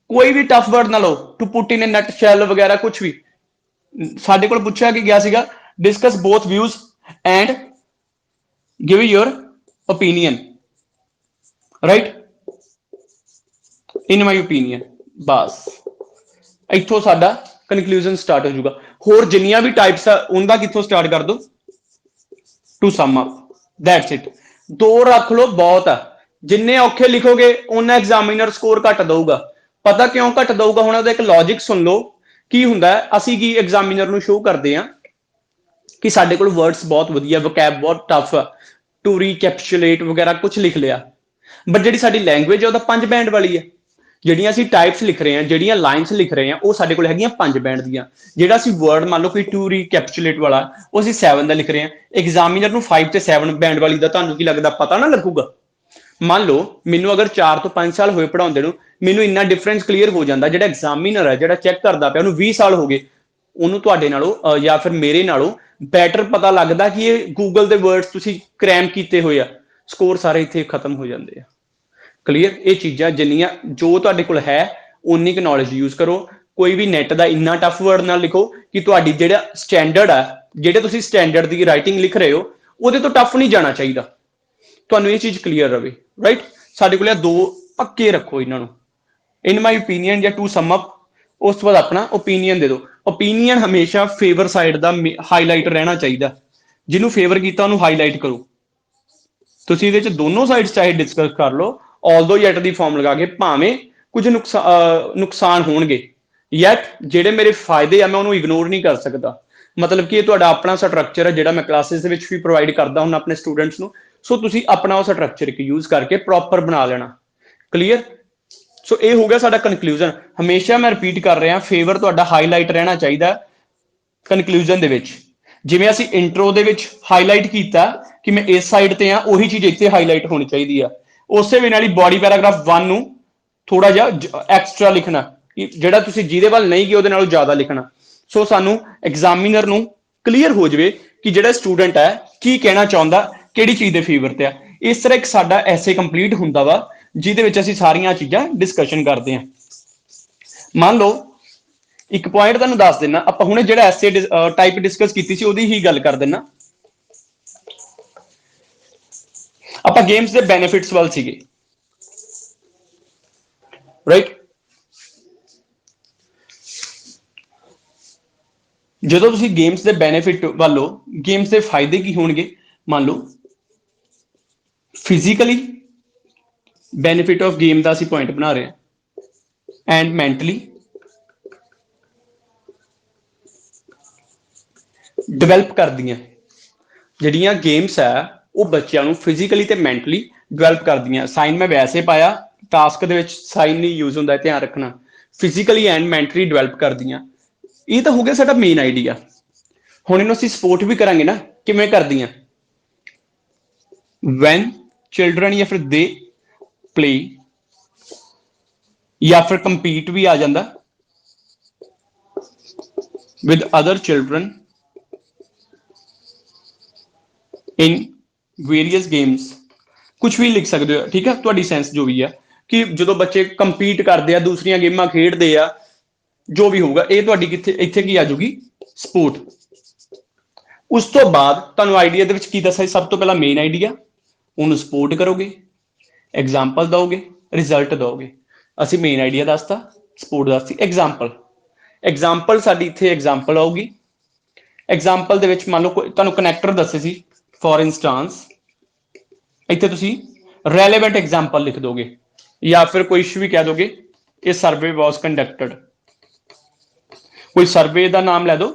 ਕੋਈ ਵੀ ਟਫ ਵਰਡ ਨਾ ਲਓ, to put in nutshell ਵਗੈਰਾ ਕੁਝ ਵੀ। ਸਾਡੇ ਕੋਲ ਪੁੱਛਿਆ ਕਿ ਗਿਆ ਸੀਗਾ discuss both views and give your opinion, right? In my opinion, ਬਸ ਇੱਥੋਂ ਸਾਡਾ ਕਨਕਲੂਜਨ ਸਟਾਰਟ ਹੋ ਜਾਊਗਾ। ਹੋਰ ਜਿੰਨੀਆਂ ਵੀ ਟਾਈਪਸ ਆ ਉਹਦਾ ਕਿੱਥੋਂ ਸਟਾਰਟ ਕਰ ਦੋ? To sum up, that's it. ਦੋ ਰੱਖ ਲਓ ਬਹੁਤ ਆ। ਜਿੰਨੇ ਔਖੇ ਲਿਖੋਗੇ ਉਹਨਾਂ ਐਗਜ਼ਾਮੀਨਰ ਸਕੋਰ ਘੱਟ ਦਊਗਾ। ਪਤਾ ਕਿਉਂ ਘੱਟ ਦਊਗਾ? ਹੁਣ ਉਹਦਾ ਇੱਕ ਲੌਜਿਕ ਸੁਣ ਲਓ। ਕੀ ਹੁੰਦਾ, ਅਸੀਂ ਕੀ ਐਗਜ਼ਾਮੀਨਰ ਨੂੰ ਸ਼ੋ ਕਰਦੇ ਆ ਕਿ ਸਾਡੇ ਕੋਲ ਵਰਡਸ ਬਹੁਤ ਵਧੀਆ, ਵਕੈਬ ਬਹੁਤ ਟਫ ਆ, ਟੂ ਰੀਕੈਪਚੁਲੇਟ ਵਗੈਰਾ ਕੁਝ ਲਿਖ ਲਿਆ। ਬਟ ਜਿਹੜੀ ਸਾਡੀ ਲੈਂਗੁਏਜ ਆ ਉਹ ਤਾਂ 5 ਬੈਂਡ ਵਾਲੀ ਹੈ। ਜਿਹੜੀਆਂ ਅਸੀਂ ਟਾਈਪਸ ਲਿਖ ਰਹੇ ਹਾਂ, ਜਿਹੜੀਆਂ ਲਾਈਨਸ ਲਿਖ ਰਹੇ ਹਾਂ, ਉਹ ਸਾਡੇ ਕੋਲ ਹੈਗੀਆਂ 5 ਬੈਂਡ ਦੀਆਂ। ਜਿਹੜਾ ਅਸੀਂ ਵਰਡ ਮੰਨ ਲਓ ਕੋਈ ਟੂ ਰੀਕੈਪਚੁਲੇਟ ਵਾਲਾ, ਉਹ ਅਸੀਂ 7 ਦਾ ਲਿਖ ਰਹੇ ਹਾਂ। ਐਗਜ਼ਾਮੀਨਰ ਨੂੰ 5 ਤੇ 7 ਬੈਂਡ ਵਾਲੀ ਦਾ ਤੁਹਾਨੂੰ ਕੀ ਲੱਗਦਾ ਪਤਾ ਨਾ ਲੱਗੂਗਾ? ਮੰਨ ਲਓ ਮੈਨੂੰ ਅਗਰ 4 ਤੋਂ 5 ਸਾਲ ਹੋਏ ਪੜਾਉਂਦੇ ਨੂੰ, ਮੈਨੂੰ ਇੰਨਾ ਡਿਫਰੈਂਸ ਕਲੀਅਰ ਹੋ ਜਾਂਦਾ। ਜਿਹੜਾ ਐਗਜ਼ਾਮੀਨਰ ਹੈ, ਜਿਹੜਾ ਚੈੱਕ ਕਰਦਾ ਪਿਆ, ਉਹਨੂੰ 20 ਸਾਲ ਹੋ ਗਏ, ਉਹਨੂੰ ਤੁਹਾਡੇ ਨਾਲੋਂ ਜਾਂ ਫਿਰ ਮੇਰੇ ਨਾਲੋਂ ਬੈਟਰ ਪਤਾ ਲੱਗਦਾ ਕਿ ਇਹ ਗੂਗਲ ਦੇ ਵਰਡਸ ਤੁਸੀਂ ਕ੍ਰੈਮ ਕੀਤੇ ਹੋਏ ਆ। ਸਕੋਰ ਸਾਰੇ ਇੱਥੇ ਖਤਮ ਹੋ ਜਾਂਦੇ ਆ। ਕਲੀਅਰ? ਇਹ ਚੀਜ਼ਾਂ ਜਿੰਨੀਆਂ ਜੋ ਤੁਹਾਡੇ ਕੋਲ ਹੈ ਉਨੀ ਕੁ ਨੌਲੇਜ ਯੂਜ਼ ਕਰੋ। ਕੋਈ ਵੀ ਨੈਟ ਦਾ ਇੰਨਾ ਟਫ ਵਰਡ ਨਾ ਲਿਖੋ ਕਿ ਤੁਹਾਡੀ ਜਿਹੜਾ ਸਟੈਂਡਰਡ ਆ, ਜਿਹੜੇ ਤੁਸੀਂ ਸਟੈਂਡਰਡ ਦੀ ਰਾਈਟਿੰਗ ਲਿਖ ਰਹੇ ਹੋ ਉਹਦੇ ਤੋਂ ਟਫ ਨਹੀਂ ਜਾਣਾ ਚਾਹੀਦਾ। ਤੁਹਾਨੂੰ ਇਹ ਚੀਜ਼ ਕਲੀਅਰ ਰਵੇ, ਰਾਈਟ? ਸਾਡੇ ਕੋਲ ਦੋ ਪੱਕੇ ਰੱਖੋ ਇਹਨਾਂ ਨੂੰ, ਇਨ ਮਾਈ ਓਪੀਨੀਅਨ ਜਾਂ ਟੂ ਸਮ ਅਪ। ਉਸ ਤੋਂ ਬਾਅਦ ਆਪਣਾ ਓਪੀਨੀਅਨ ਦੇ ਦਿਓ। ਓਪੀਨੀਅਨ ਹਮੇਸ਼ਾ ਫੇਵਰ ਸਾਈਡ ਦਾ ਹਾਈਲਾਈਟ ਰਹਿਣਾ ਚਾਹੀਦਾ। ਜਿਹਨੂੰ ਫੇਵਰ ਕੀਤਾ ਉਹਨੂੰ ਹਾਈਲਾਈਟ ਕਰੋ। ਤੁਸੀਂ ਇਹਦੇ ਚ ਦੋਨੋਂ ਸਾਈਡਸ ਚਾਹੇ ਡਿਸਕਸ ਕਰ ਲਓ, ਆਲਦੋ ਯੈਟ ਦੀ ਫਾਰਮ ਲਗਾ ਕੇ, ਭਾਵੇਂ ਕੁਝ ਨੁਕਸਾਨ ਹੋਣਗੇ, ਯੈਟ ਜਿਹੜੇ ਮੇਰੇ ਫਾਇਦੇ ਆ ਮੈਂ ਉਹਨੂੰ ਇਗਨੋਰ ਨਹੀਂ ਕਰ ਸਕਦਾ। ਮਤਲਬ ਕਿ ਇਹ ਤੁਹਾਡਾ ਆਪਣਾ ਸਟਰਕਚਰ ਹੈ ਜਿਹੜਾ ਮੈਂ ਕਲਾਸਿਸ ਦੇ ਵਿੱਚ ਵੀ ਪ੍ਰੋਵਾਈਡ ਕਰਦਾ ਹੁਣ ਆਪਣੇ ਸਟੂਡੈਂਟਸ ਨੂੰ। ਸੋ ਤੁਸੀਂ ਆਪਣਾ ਉਹ ਸਟਰਕਚਰ ਇੱਕ ਯੂਜ਼ ਕਰਕੇ ਪ੍ਰੋਪਰ ਬਣਾ ਲੈਣਾ। ਕਲੀਅਰ? ਸੋ ਇਹ ਹੋ ਗਿਆ ਸਾਡਾ ਕਨਕਲੂਜਨ। ਹਮੇਸ਼ਾ ਮੈਂ ਰਿਪੀਟ ਕਰ ਰਿਹਾ, ਫੇਵਰ ਤੁਹਾਡਾ ਹਾਈਲਾਈਟ ਰਹਿਣਾ ਚਾਹੀਦਾ ਕਨਕਲੂਜਨ ਦੇ ਵਿੱਚ। ਜਿਵੇਂ ਅਸੀਂ ਇੰਟਰੋ ਦੇ ਵਿੱਚ ਹਾਈਲਾਈਟ ਕੀਤਾ ਕਿ ਮੈਂ ਇਸ ਸਾਈਡ ਤੇ ਆ, ਉਹੀ ਚੀਜ਼ ਇੱਥੇ ਹਾਈਲਾਈਟ ਹੋਣੀ ਚਾਹੀਦੀ ਆ। ਉਸੇ ਵੇ ਨਾਲ ਹੀ ਬੋਡੀ ਪੈਰਾਗ੍ਰਾਫ 1 ਨੂੰ ਥੋੜਾ ਜਿਹਾ ਐਕਸਟਰਾ ਲਿਖਣਾ, ਜਿਹੜਾ ਤੁਸੀਂ ਜਿਹਦੇ ਵੱਲ ਨਹੀਂ ਗਏ ਉਹਦੇ ਨਾਲੋਂ ਜ਼ਿਆਦਾ ਲਿਖਣਾ। ਸੋ ਸਾਨੂੰ ਐਗਜ਼ਾਮੀਨਰ ਨੂੰ ਕਲੀਅਰ ਹੋ ਜਾਵੇ ਕਿ ਜਿਹੜਾ ਸਟੂਡੈਂਟ ਹੈ ਕੀ ਕਹਿਣਾ ਚਾਹੁੰਦਾ, ਕਿਹੜੀ ਚੀਜ਼ ਦੇ ਫੇਵਰ ਤੇ ਆ। ਇਸ ਤਰ੍ਹਾਂ ਇੱਕ ਸਾਡਾ ਐਸੇ ਕੰਪਲੀਟ ਹੁੰਦਾ ਵਾ ਜਿਹਦੇ ਵਿੱਚ ਅਸੀਂ ਸਾਰੀਆਂ ਚੀਜ਼ਾਂ ਡਿਸਕਸ਼ਨ ਕਰਦੇ ਹਾਂ। ਮੰਨ ਲਓ ਇੱਕ ਪੁਆਇੰਟ ਤੁਹਾਨੂੰ ਦੱਸ ਦਿੰਨਾ, ਆਪਾਂ ਹੁਣੇ ਜਿਹੜਾ ਐਸੇ ਟਾਈਪ ਡਿਸਕਸ ਕੀਤੀ ਸੀ ਉਹਦੀ ਹੀ ਗੱਲ ਕਰ ਦਿੰਨਾ। ਆਪਾਂ ਗੇਮਸ ਦੇ ਬੈਨੀਫਿਟਸ ਵੱਲ ਸੀਗੇ, ਰਾਈਟ? ਜਦੋਂ ਤੁਸੀਂ ਗੇਮਸ ਦੇ ਬੈਨੀਫਿਟ ਵੱਲੋਂ, ਗੇਮਸ ਦੇ ਫਾਇਦੇ ਕੀ ਹੋਣਗੇ? ਮੰਨ ਲਓ ਫਿਜ਼ੀਕਲੀ ਬੈਨੀਫਿਟ ਆਫ ਗੇਮ ਦਾ ਅਸੀਂ ਪੁਆਇੰਟ ਬਣਾ ਰਹੇ ਹਾਂ, ਐਂਡ ਮੈਂਟਲੀ ਡਿਵੈਲਪ ਕਰਦੀਆਂ। ਜਿਹੜੀਆਂ ਗੇਮਸ ਹੈ ਉਹ ਬੱਚਿਆਂ ਨੂੰ ਫਿਜ਼ੀਕਲੀ ਤੇ ਮੈਂਟਲੀ ਡਿਵੈਲਪ ਕਰਦੀਆਂ। ਸਾਈਨ ਮੈਂ ਵੈਸੇ ਪਾਇਆ, ਟਾਸਕ ਦੇ ਵਿੱਚ ਸਾਈਨ ਨਹੀਂ ਯੂਜ਼ ਹੁੰਦਾ, ਧਿਆਨ ਰੱਖਣਾ। ਫਿਜ਼ੀਕਲੀ ਐਂਡ ਮੈਂਟਲੀ ਡਿਵੈਲਪ ਕਰਦੀਆਂ। ਇਹ ਤਾਂ ਹੋ ਗਿਆ ਸਾਡਾ ਮੇਨ ਆਈਡੀਆ। ਹੁਣ ਇਹਨੂੰ ਅਸੀਂ ਸਪੋਰਟ ਵੀ ਕਰਾਂਗੇ ਨਾ, ਕਿਵੇਂ ਕਰਦੀਆਂ? ਵੈਨ ਚਿਲਡਰਨ ਜਾਂ ਫਿਰ ਦੇ ਪਲੇ ਜਾਂ ਫਿਰ ਕੰਪੀਟ ਵੀ ਆ ਜਾਂਦਾ with other children in various games, ਕੁਝ ਵੀ ਲਿਖ ਸਕਦੇ ਹੋ, ਠੀਕ ਹੈ, ਤੁਹਾਡੀ ਸੈਂਸ ਜੋ ਵੀ ਆ ਕਿ ਜਦੋਂ ਬੱਚੇ ਕੰਪੀਟ ਕਰਦੇ ਆ, ਦੂਸਰੀਆਂ ਗੇਮਾਂ ਖੇਡਦੇ ਆ, ਜੋ ਵੀ ਹੋਊਗਾ, ਇਹ ਤੁਹਾਡੀ ਕਿੱਥੇ ਇੱਥੇ ਕੀ ਆ ਜਾਊਗੀ, ਸਪੋਰਟ। ਉਸ ਤੋਂ ਬਾਅਦ ਤੁਹਾਨੂੰ ਆਈਡੀਆ ਦੇ ਵਿੱਚ ਕੀ ਦੱਸਿਆ, ਸਭ ਤੋਂ ਪਹਿਲਾਂ ਮੇਨ ਆਈਡੀਆ, ਉਹਨੂੰ ਸਪੋਰਟ ਕਰੋਗੇ, ਐਗਜ਼ਾਮਪਲ ਦਓਗੇ, ਰਿਜ਼ਲਟ ਦਓਗੇ। ਅਸੀਂ ਮੇਨ ਆਈਡੀਆ ਦੱਸਤਾ, ਸਪੋਰਟ ਦੱਸਤੀ, ਐਗਜ਼ਾਮਪਲ ਸਾਡੀ ਇੱਥੇ ਐਗਜ਼ਾਮਪਲ ਆਊਗੀ। ਐਗਜ਼ਾਮਪਲ ਦੇ ਵਿੱਚ ਮੰਨ ਲਓ ਤੁਹਾਨੂੰ ਕਨੈਕਟਰ ਦੱਸੇ ਸੀ, ਫੋਰ ਇੰਸਟੈਂਸ ਇੱਥੇ ਤੁਸੀਂ ਰੈਲੇਵੈਂਟ ਐਗਜ਼ਾਮਪਲ ਲਿਖ ਦੋਗੇ, ਜਾਂ ਫਿਰ ਕੁਝ ਵੀ ਕਹਿ ਦੋਗੇ, ਇਹ ਸਰਵੇ ਵਾਸ ਕੰਡਕਟਡ, ਕੋਈ ਸਰਵੇ ਦਾ ਨਾਮ ਲੈ ਦੋ,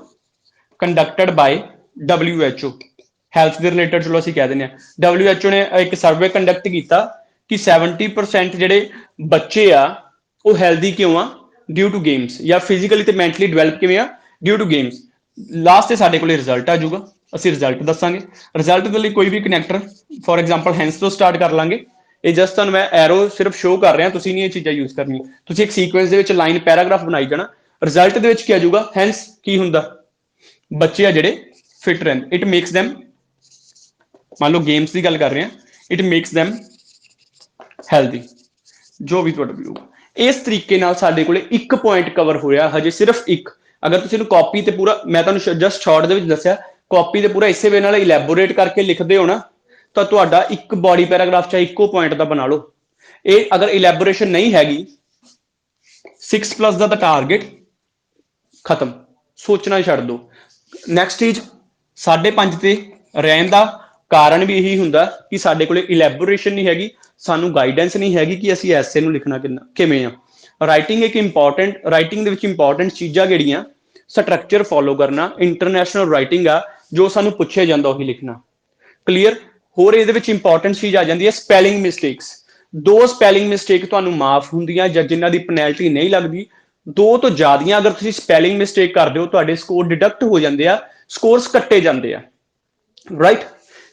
ਕੰਡਕਟਡ ਬਾय WHO, ਹੈਲਥ ਦੇ ਰਿਲੇਟਡ, ਚਲੋ ਅਸੀਂ ਕਹਿ ਦਿੰਦੇ ਹਾਂ WHO ਨੇ ਇੱਕ ਸਰਵੇ ਕੰਡਕਟ ਕੀਤਾ ਕਿ 70% ਜਿਹੜੇ ਬੱਚੇ ਆ ਉਹ ਹੈਲਦੀ ਕਿਉਂ ਆ, ਡਿਊ ਟੂ ਗੇਮਸ, ਜਾਂ ਫਿਜ਼ੀਕਲੀ ਤੇ ਮੈਂਟਲੀ ਡਿਵੈਲਪ ਕਿਵੇਂ ਆ, ਡਿਊ ਟੂ ਗੇਮਸ। ਲਾਸਟ ਤੇ ਸਾਡੇ ਕੋਲ ਰਿਜ਼ਲਟ ਆ ਜਾਊਗਾ, ਅਸੀਂ ਰਿਜ਼ਲਟ ਦੱਸਾਂਗੇ। ਰਿਜ਼ਲਟ ਦੇ ਲਈ ਕੋਈ ਵੀ ਕਨੈਕਟਰ, ਫੋਰ ਐਗਜ਼ਾਮਪਲ ਹੈਂਸ ਤੋਂ ਸਟਾਰਟ ਕਰ ਲਾਂਗੇ। ਇਹ ਜਸਟ ਤੁਹਾਨੂੰ ਮੈਂ ਐਰੋ ਸਿਰਫ ਸ਼ੋ ਕਰ ਰਿਹਾ, ਤੁਸੀਂ ਨਹੀਂ ਇਹ ਚੀਜ਼ਾਂ ਯੂਜ਼ ਕਰਨੀ, ਤੁਸੀਂ ਇੱਕ ਸੀਕੁਐਂਸ ਦੇ ਵਿੱਚ ਲਾਈਨ ਪੈਰਾਗ੍ਰਾਫ ਬਣਾਈ ਜਾਣਾ। ਰਿਜ਼ਲਟ ਦੇ ਵਿੱਚ ਕੀ ਆ ਜਾਊਗਾ, ਹੈਂਸ ਕੀ ਹੁੰਦਾ, ਬੱਚੇ ਆ ਜਿਹੜੇ ਫਿਟ ਰਹਿੰਦੇ, ਇਟ ਮੇਕਸ them, ਮੰਨ ਲਓ ਗੇਮਸ ਦੀ ਗੱਲ ਕਰ ਰਹੇ ਹਾਂ, ਇਟ ਮੇਕਸ them ਹੈਲਦੀ, ਜੋ ਵੀ ਤੁਹਾਡਾ ਵੀ ਹੋਊਗਾ। ਇਸ ਤਰੀਕੇ ਨਾਲ ਸਾਡੇ ਕੋਲੇ ਇੱਕ ਪੁਆਇੰਟ ਕਵਰ ਹੋਇਆ, ਹਜੇ ਸਿਰਫ ਇੱਕ। ਅਗਰ ਤੁਸੀਂ ਇਹਨੂੰ ਕਾਪੀ ਤੇ ਪੂਰਾ, ਮੈਂ ਤੁਹਾਨੂੰ ਜਸਟ ਸ਼ਾਰਟ ਦੇ ਵਿੱਚ ਦੱਸਿਆ, ਕਾਪੀ ਤੇ ਪੂਰਾ ਇਸੇ ਵੇ ਨਾਲ ਇਲੈਬੋਰੇਟ ਕਰਕੇ ਲਿਖਦੇ ਹੋ ਨਾ, ਤਾਂ ਤੁਹਾਡਾ ਇੱਕ ਬੋਡੀ ਪੈਰਾਗ੍ਰਾਫ ਚਾਹੇ ਇੱਕੋ ਪੁਆਇੰਟ ਦਾ ਬਣਾ ਲਓ। ਇਹ ਅਗਰ ਇਲੈਬੋਰੇਸ਼ਨ ਨਹੀਂ ਹੈਗੀ, 6+ ਦਾ ਤਾਂ ਟਾਰਗੇਟ ਖਤਮ, ਸੋਚਣਾ ਛੱਡ ਦੋ। ਨੈਕਸਟ ਚੀਜ਼, 5.5 ਤੇ ਰਹਿਣ ਦਾ ਕਾਰਨ ਵੀ ਇਹੀ ਹੁੰਦਾ ਕਿ ਸਾਡੇ ਕੋਲੇ ਇਲੈਬੋਰੇਸ਼ਨ ਨਹੀਂ ਹੈਗੀ, ਸਾਨੂੰ ਗਾਈਡੈਂਸ ਨਹੀਂ ਹੈਗੀ ਕਿ ਅਸੀਂ ਐਸੇ ਨੂੰ ਲਿਖਣਾ ਕਿਵੇਂ ਆ। ਰਾਈਟਿੰਗ ਇੱਕ ਇੰਪੋਰਟੈਂਟ, ਰਾਈਟਿੰਗ ਦੇ ਵਿੱਚ ਇੰਪੋਰਟੈਂਟ ਚੀਜ਼ਾਂ ਕਿਹੜੀਆਂ, ਸਟਰਕਚਰ ਫੋਲੋ ਕਰਨਾ, ਇੰਟਰਨੈਸ਼ਨਲ ਰਾਈਟਿੰਗ ਆ, ਜੋ ਸਾਨੂੰ ਪੁੱਛਿਆ ਜਾਂਦਾ ਉਹੀ ਲਿਖਣਾ, ਕਲੀਅਰ। ਹੋਰ ਇਹਦੇ ਵਿੱਚ ਇੰਪੋਰਟੈਂਟ ਚੀਜ਼ ਆ ਜਾਂਦੀ ਹੈ ਸਪੈਲਿੰਗ ਮਿਸਟੇਕਸ। 2 ਸਪੈਲਿੰਗ ਮਿਸਟੇਕ ਤੁਹਾਨੂੰ ਮਾਫ ਹੁੰਦੀਆਂ, ਜਾਂ ਜਿਨ੍ਹਾਂ ਦੀ ਪੈਨਲਟੀ ਨਹੀਂ ਲੱਗਦੀ। 2 ਤੋਂ ਜ਼ਿਆਦੀਆਂ ਅਗਰ ਤੁਸੀਂ ਸਪੈਲਿੰਗ ਮਿਸਟੇਕ ਕਰਦੇ ਹੋ, ਤੁਹਾਡੇ ਸਕੋਰ ਡਿਡਕਟ ਹੋ ਜਾਂਦੇ ਆ, ਸਕੋਰਸ ਕੱਟੇ ਜਾਂਦੇ ਆ, ਰਾਈਟ।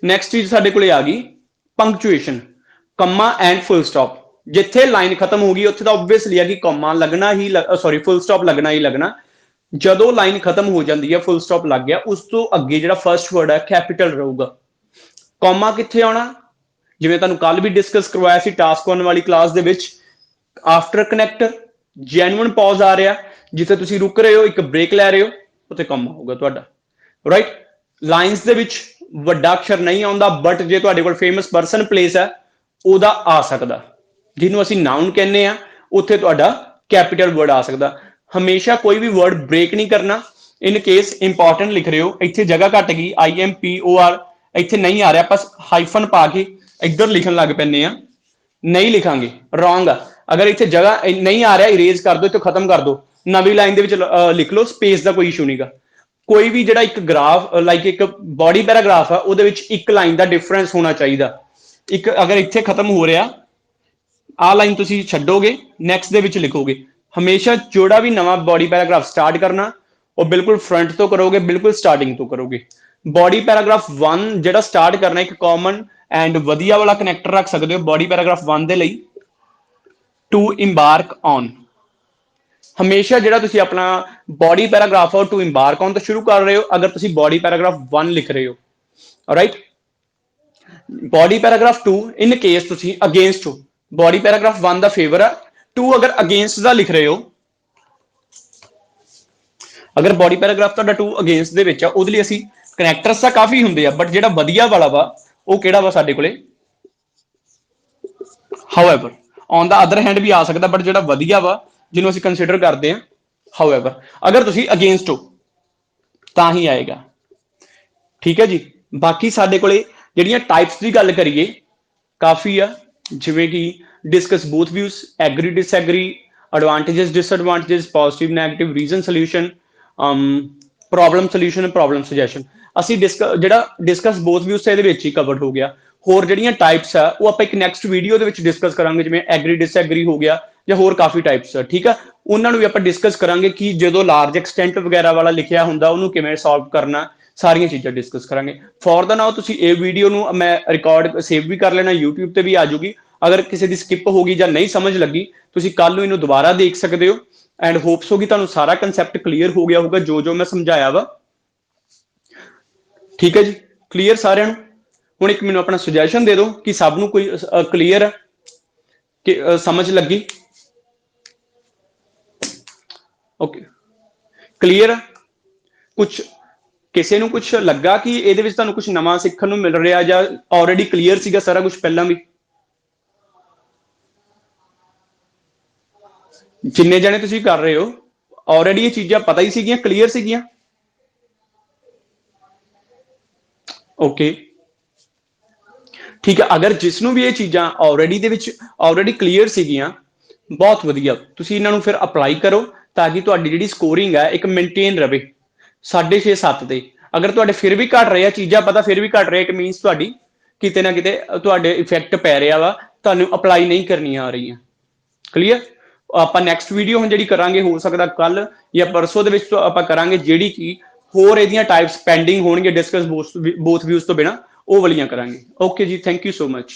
ਨੈਕਸਟ ਚੀਜ਼ ਸਾਡੇ ਕੋਲੇ ਆ ਗਈ ਪੰਕਚੁਏਸ਼ਨ, ਕੰਮਾ ਐਂਡ ਫੁੱਲ ਸਟਾਪ। ਜਿੱਥੇ ਲਾਈਨ ਖਤਮ ਹੋ ਗਈ ਉੱਥੇ ਤਾਂ ਓਬਵੀਅਸਲੀ ਆ ਕਿ ਕੰਮਾ ਲੱਗਣਾ ਹੀ, ਸੌਰੀ ਫੁੱਲ ਸਟਾਪ ਲੱਗਣਾ ਹੀ ਲੱਗਣਾ। ਜਦੋਂ ਲਾਈਨ ਖਤਮ ਹੋ ਜਾਂਦੀ ਹੈ, ਫੁੱਲ ਸਟਾਪ ਲੱਗ ਗਿਆ, ਉਸ ਤੋਂ ਅੱਗੇ ਜਿਹੜਾ ਫਰਸਟ ਵਰਡ ਹੈ ਕੈਪੀਟਲ ਰਹੂਗਾ। ਕੌਮਾ ਕਿੱਥੇ ਆਉਣਾ, ਜਿਵੇਂ ਤੁਹਾਨੂੰ ਕੱਲ ਵੀ ਡਿਸਕਸ ਕਰਵਾਇਆ ਸੀ ਟਾਸਕ 1 ਵਾਲੀ ਕਲਾਸ ਦੇ ਵਿੱਚ, ਆਫਟਰ ਕਨੈਕਟਰ ਜੈਨੂਅਨ ਪੌਜ਼ ਆ ਰਿਹਾ, ਜਿੱਥੇ ਤੁਸੀਂ ਰੁਕ ਰਹੇ ਹੋ, ਇੱਕ ਬ੍ਰੇਕ ਲੈ ਰਹੇ ਹੋ, ਉੱਥੇ ਕੌਮਾ ਹੋਊਗਾ ਤੁਹਾਡਾ, ਰਾਈਟ। ਲਾਈਨਸ ਦੇ ਵਿੱਚ ਵੱਡਾ ਅਕਸ਼ਰ ਨਹੀਂ ਆਉਂਦਾ, ਬਟ ਜੇ ਤੁਹਾਡੇ ਕੋਲ ਫੇਮਸ ਪਰਸਨ ਪਲੇਸ ਹੈ, ਉਹਦਾ ਆ ਸਕਦਾ, ਜਿਹਨੂੰ ਅਸੀਂ ਨਾਉਨ ਕਹਿੰਦੇ ਆ, ਉੱਥੇ ਤੁਹਾਡਾ ਕੈਪੀਟਲ ਵਰਡ ਆ ਸਕਦਾ। ਹਮੇਸ਼ਾ ਕੋਈ ਵੀ ਵਰਡ ਬ੍ਰੇਕ ਨਹੀਂ ਕਰਨਾ। ਇਨ ਕੇਸ ਇੰਪੋਰਟੈਂਟ ਲਿਖ ਰਹੇ ਹੋ, ਇੱਥੇ ਜਗ੍ਹਾ ਘੱਟ ਗਈ, IMPOR ਇੱਥੇ ਨਹੀਂ ਆ ਰਿਹਾ, ਆਪਾਂ ਹਾਈਫਨ ਪਾ ਕੇ ਇੱਧਰ ਲਿਖਣ ਲੱਗ ਪੈਂਦੇ ਆ, ਨਹੀਂ ਲਿਖਾਂਗੇ, ਰੋਂਗ ਆ। ਅਗਰ ਇੱਥੇ ਜਗ੍ਹਾ ਨਹੀਂ ਆ ਰਿਹਾ, ਇਰੇਜ਼ ਕਰ ਦੋ, ਇੱਥੇ ਖਤਮ ਕਰ ਦੋ, ਨਵੀਂ ਲਾਈਨ ਦੇ ਵਿੱਚ ਲਿਖ ਲਓ, ਸਪੇਸ ਦਾ ਕੋਈ ਇਸ਼ੂ ਨਹੀਂਗਾ। ਕੋਈ ਵੀ ਜਿਹੜਾ ਇੱਕ ਗ੍ਰਾਫ, ਲਾਈਕ ਇੱਕ ਬੋਡੀ ਪੈਰਾਗ੍ਰਾਫ ਆ, ਉਹਦੇ ਵਿੱਚ ਇੱਕ ਲਾਈਨ ਦਾ ਡਿਫਰੈਂਸ ਹੋਣਾ ਚਾਹੀਦਾ। ਇੱਕ ਅਗਰ ਇੱਥੇ ਖਤਮ ਹੋ ਰਿਹਾ, ਆਹ ਲਾਈਨ ਤੁਸੀਂ ਛੱਡੋਗੇ, ਨੈਕਸਟ ਦੇ ਵਿੱਚ ਲਿਖੋਗੇ। ਹਮੇਸ਼ਾ ਜਿਹੜਾ ਵੀ ਨਵਾਂ ਬੋਡੀ ਪੈਰਾਗ੍ਰਾਫ ਸਟਾਰਟ ਕਰਨਾ, ਉਹ ਬਿਲਕੁਲ ਫਰੰਟ ਤੋਂ ਕਰੋਗੇ, ਬਿਲਕੁਲ ਸਟਾਰਟਿੰਗ ਤੋਂ ਕਰੋਗੇ। ਬੋਡੀ ਪੈਰਾਗ੍ਰਾਫ 1 ਜਿਹੜਾ ਸਟਾਰਟ ਕਰਨਾ, ਇੱਕ ਕਾਮਨ ਐਂਡ ਵਧੀਆ ਵਾਲਾ ਕਨੈਕਟਰ ਰੱਖ ਸਕਦੇ ਹੋ ਬੋਡੀ ਪੈਰਾਗ੍ਰਾਫ 1 ਦੇ ਲਈ, ਟੂ ਇੰਬਾਰਕ ਔਨ। ਹਮੇਸ਼ਾ ਜਿਹੜਾ ਤੁਸੀਂ ਆਪਣਾ ਬੋਡੀ ਪੈਰਾਗ੍ਰਾਫ ਆ, ਟੂ ਇੰਬਾਰਕ ਔਨ ਤੋਂ ਸ਼ੁਰੂ ਕਰ ਰਹੇ ਹੋ, ਅਗਰ ਤੁਸੀਂ ਬੋਡੀ ਪੈਰਾਗ੍ਰਾਫ 1 ਲਿਖ ਰਹੇ ਹੋ, right. Body paragraph 2 in case ਤੁਸੀਂ ਅਗੇਂਸਟ ਹੋ, ਬੋਡੀ ਪੈਰਾਗ੍ਰਾਫ 1 ਦਾ ਫੇਵਰ ਆ, 2 ਅਗਰ ਅਗੇਂਸਟ ਦਾ ਲਿਖ ਰਹੇ ਹੋ, ਅਗਰ ਬੋਡੀ ਪੈਰਾਗ੍ਰਾਫ ਤੁਹਾਡਾ 2 ਅਗੇਂਸਟ ਦੇ ਵਿੱਚ ਆ, ਉਹਦੇ ਲਈ ਅਸੀਂ ਕਨੈਕਟਰਸ ਤਾਂ ਕਾਫੀ ਹੁੰਦੇ ਆ, ਬਟ ਜਿਹੜਾ ਵਧੀਆ ਵਾਲਾ ਵਾ ਉਹ ਕਿਹੜਾ ਵਾ ਸਾਡੇ ਕੋਲੇ, however. On the other hand ਵੀ ਆ ਸਕਦਾ, ਬਟ ਜਿਹੜਾ ਵਧੀਆ ਵਾ ਜਿਹਨੂੰ ਅਸੀਂ ਕੰਸੀਡਰ ਕਰਦੇ ਹਾਂ, ਹਾਊਐਵਰ। ਅਗਰ ਤੁਸੀਂ ਅਗੇਂਸਟ ਹੋ ਤਾਂ ਹੀ ਆਏਗਾ, ਠੀਕ ਹੈ ਜੀ। ਬਾਕੀ ਸਾਡੇ ਕੋਲੇ ਜਿਹੜੀਆਂ ਟਾਈਪਸ ਦੀ ਗੱਲ ਕਰੀਏ, ਕਾਫੀ ਆ, ਜਿਵੇਂ ਕਿ discuss both views, agree disagree, advantages disadvantages, positive negative, reason solution, problem solution, problem suggestion. ਅਸੀਂ ਜਿਹੜਾ ਡਿਸਕਸ ਬੋਥ ਵਿਊਜ਼ ਇਹਦੇ ਵਿੱਚ ਹੀ ਕਵਰ ਹੋ ਗਿਆ। ਹੋਰ ਜਿਹੜੀਆਂ ਟਾਈਪਸ ਆ ਉਹ ਆਪਾਂ ਇੱਕ ਨੈਕਸਟ ਵੀਡੀਓ ਦੇ ਵਿੱਚ ਡਿਸਕਸ ਕਰਾਂਗੇ, ਜਿਵੇਂ ਐਗਰੀ ਡਿਸਐਗਰੀ ਹੋ ਗਿਆ, ਜਾਂ ਹੋਰ ਕਾਫੀ ਟਾਈਪਸ ਆ, ਠੀਕ ਆ। ਉਹਨਾਂ ਨੂੰ ਵੀ ਆਪਾਂ ਡਿਸਕਸ ਕਰਾਂਗੇ ਕਿ ਜਦੋਂ ਲਾਰਜ ਐਕਸਟੈਂਟ ਵਗੈਰਾ ਵਾਲਾ ਲਿਖਿਆ ਹੁੰਦਾ ਉਹਨੂੰ ਕਿਵੇਂ ਸੋਲਵ ਕਰਨਾ, ਸਾਰੀਆਂ ਚੀਜ਼ਾਂ ਡਿਸਕਸ ਕਰਾਂਗੇ। ਫॉर द नाउ ਤੁਸੀਂ ਇਹ ਵੀਡੀਓ ਨੂੰ ਮੈਂ ਰਿਕਾਰਡ ਸੇਵ ਵੀ ਕਰ ਲੈਣਾ, YouTube ਤੇ ਵੀ ਆ ਜਾਊਗੀ। ਅਗਰ ਕਿਸੇ ਦੀ ਸਕਿਪ ਹੋ ਗਈ ਜਾਂ ਨਹੀਂ ਸਮਝ ਲੱਗੀ, ਤੁਸੀਂ ਕੱਲ ਨੂੰ ਇਹਨੂੰ ਦੁਬਾਰਾ ਦੇਖ ਸਕਦੇ ਹੋ। ਐਂਡ ਹੋਪਸ ਹੋ ਕਿ ਤੁਹਾਨੂੰ ਸਾਰਾ ਕੰਸੈਪਟ ਕਲੀਅਰ ਹੋ ਗਿਆ ਹੋਊਗਾ, ਜੋ ਜੋ ਮੈਂ ਸਮਝਾਇਆ ਵਾ, ਠੀਕ ਹੈ ਜੀ। ਕਲੀਅਰ ਸਾਰਿਆਂ ਨੂੰ ਹੁਣ ਇੱਕ ਮੈਨੂੰ ਆਪਣਾ ਸੁਜੈਸ਼ਨ ਦੇ ਦਿਓ ਕਿ ਸਭ ਨੂੰ ਕੋਈ ਕਲੀਅਰ ਕਿ ਸਮਝ ਲੱਗੀ। Okay clear. ਕੁਝ ਕਿਸੇ ਨੂੰ ਕੁਝ ਲੱਗਾ ਕਿ ਇਹਦੇ ਵਿੱਚ ਤੁਹਾਨੂੰ ਕੁਝ ਨਵਾਂ ਸਿੱਖਣ ਨੂੰ ਮਿਲ ਰਿਹਾ ਜਾਂ ਆਲਰੇਡੀ ਕਲੀਅਰ ਸੀਗਾ ਸਾਰਾ ਕੁਝ ਪਹਿਲਾਂ ਵੀ? ਜਿੰਨੇ ਜਣੇ ਤੁਸੀਂ ਕਰ ਰਹੇ ਹੋ ਆਲਰੇਡੀ ਇਹ ਚੀਜ਼ਾਂ ਪਤਾ ਹੀ ਸੀਗੀਆਂ, ਕਲੀਅਰ ਸੀਗੀਆਂ? ਓਕੇ ਠੀਕ ਹੈ। ਅਗਰ ਜਿਸ ਨੂੰ ਵੀ ਇਹ ਚੀਜ਼ਾਂ ਆਲਰੇਡੀ ਦੇ ਵਿੱਚ ਆਲਰੇਡੀ ਕਲੀਅਰ ਸੀਗੀਆਂ, ਬਹੁਤ ਵਧੀਆ, ਤੁਸੀਂ ਇਹਨਾਂ ਨੂੰ ਫਿਰ ਅਪਲਾਈ ਕਰੋ ਤਾਂ ਕਿ ਤੁਹਾਡੀ ਜਿਹੜੀ ਸਕੋਰਿੰਗ ਹੈ ਇੱਕ ਮੇਨਟੇਨ ਰਵੇ 6.5 7 ਤੇ। ਅਗਰ ਤੁਹਾਡੇ ਫਿਰ ਵੀ ਘਟ ਰਹੇ ਆ ਚੀਜ਼ਾਂ ਪਤਾ, ਫਿਰ ਵੀ ਘਟ ਰਿਹਾ, ਇਟ ਮੀਨਸ ਤੁਹਾਡੀ ਕਿਤੇ ਨਾ ਕਿਤੇ ਤੁਹਾਡੇ ਇਫੈਕਟ ਪੈ ਰਿਹਾ ਵਾ, ਤੁਹਾਨੂੰ ਅਪਲਾਈ ਨਹੀਂ ਕਰਨੀਆਂ ਆ ਰਹੀਆਂ। ਕਲੀਅਰ। ਆਪਾਂ ਨੈਕਸਟ ਵੀਡੀਓ ਹੁਣ ਜਿਹੜੀ ਕਰਾਂਗੇ ਹੋ ਸਕਦਾ ਕੱਲ ਜਾਂ ਪਰਸੋਂ ਦੇ ਵਿੱਚ ਆਪਾਂ ਕਰਾਂਗੇ, ਜਿਹੜੀ ਕਿ ਹੋਰ ਇਹਦੀਆਂ ਟਾਈਪਸ ਪੈਂਡਿੰਗ ਹੋਣਗੇ ਡਿਸਕਸ ਬੋਥ ਵਿਊਜ਼ ਤੋਂ ਬਿਨਾ, ਉਹ ਵਾਲੀਆਂ ਕਰਾਂਗੇ। ਓਕੇ ਜੀ, ਥੈਂਕ ਯੂ ਸੋ ਮਚ।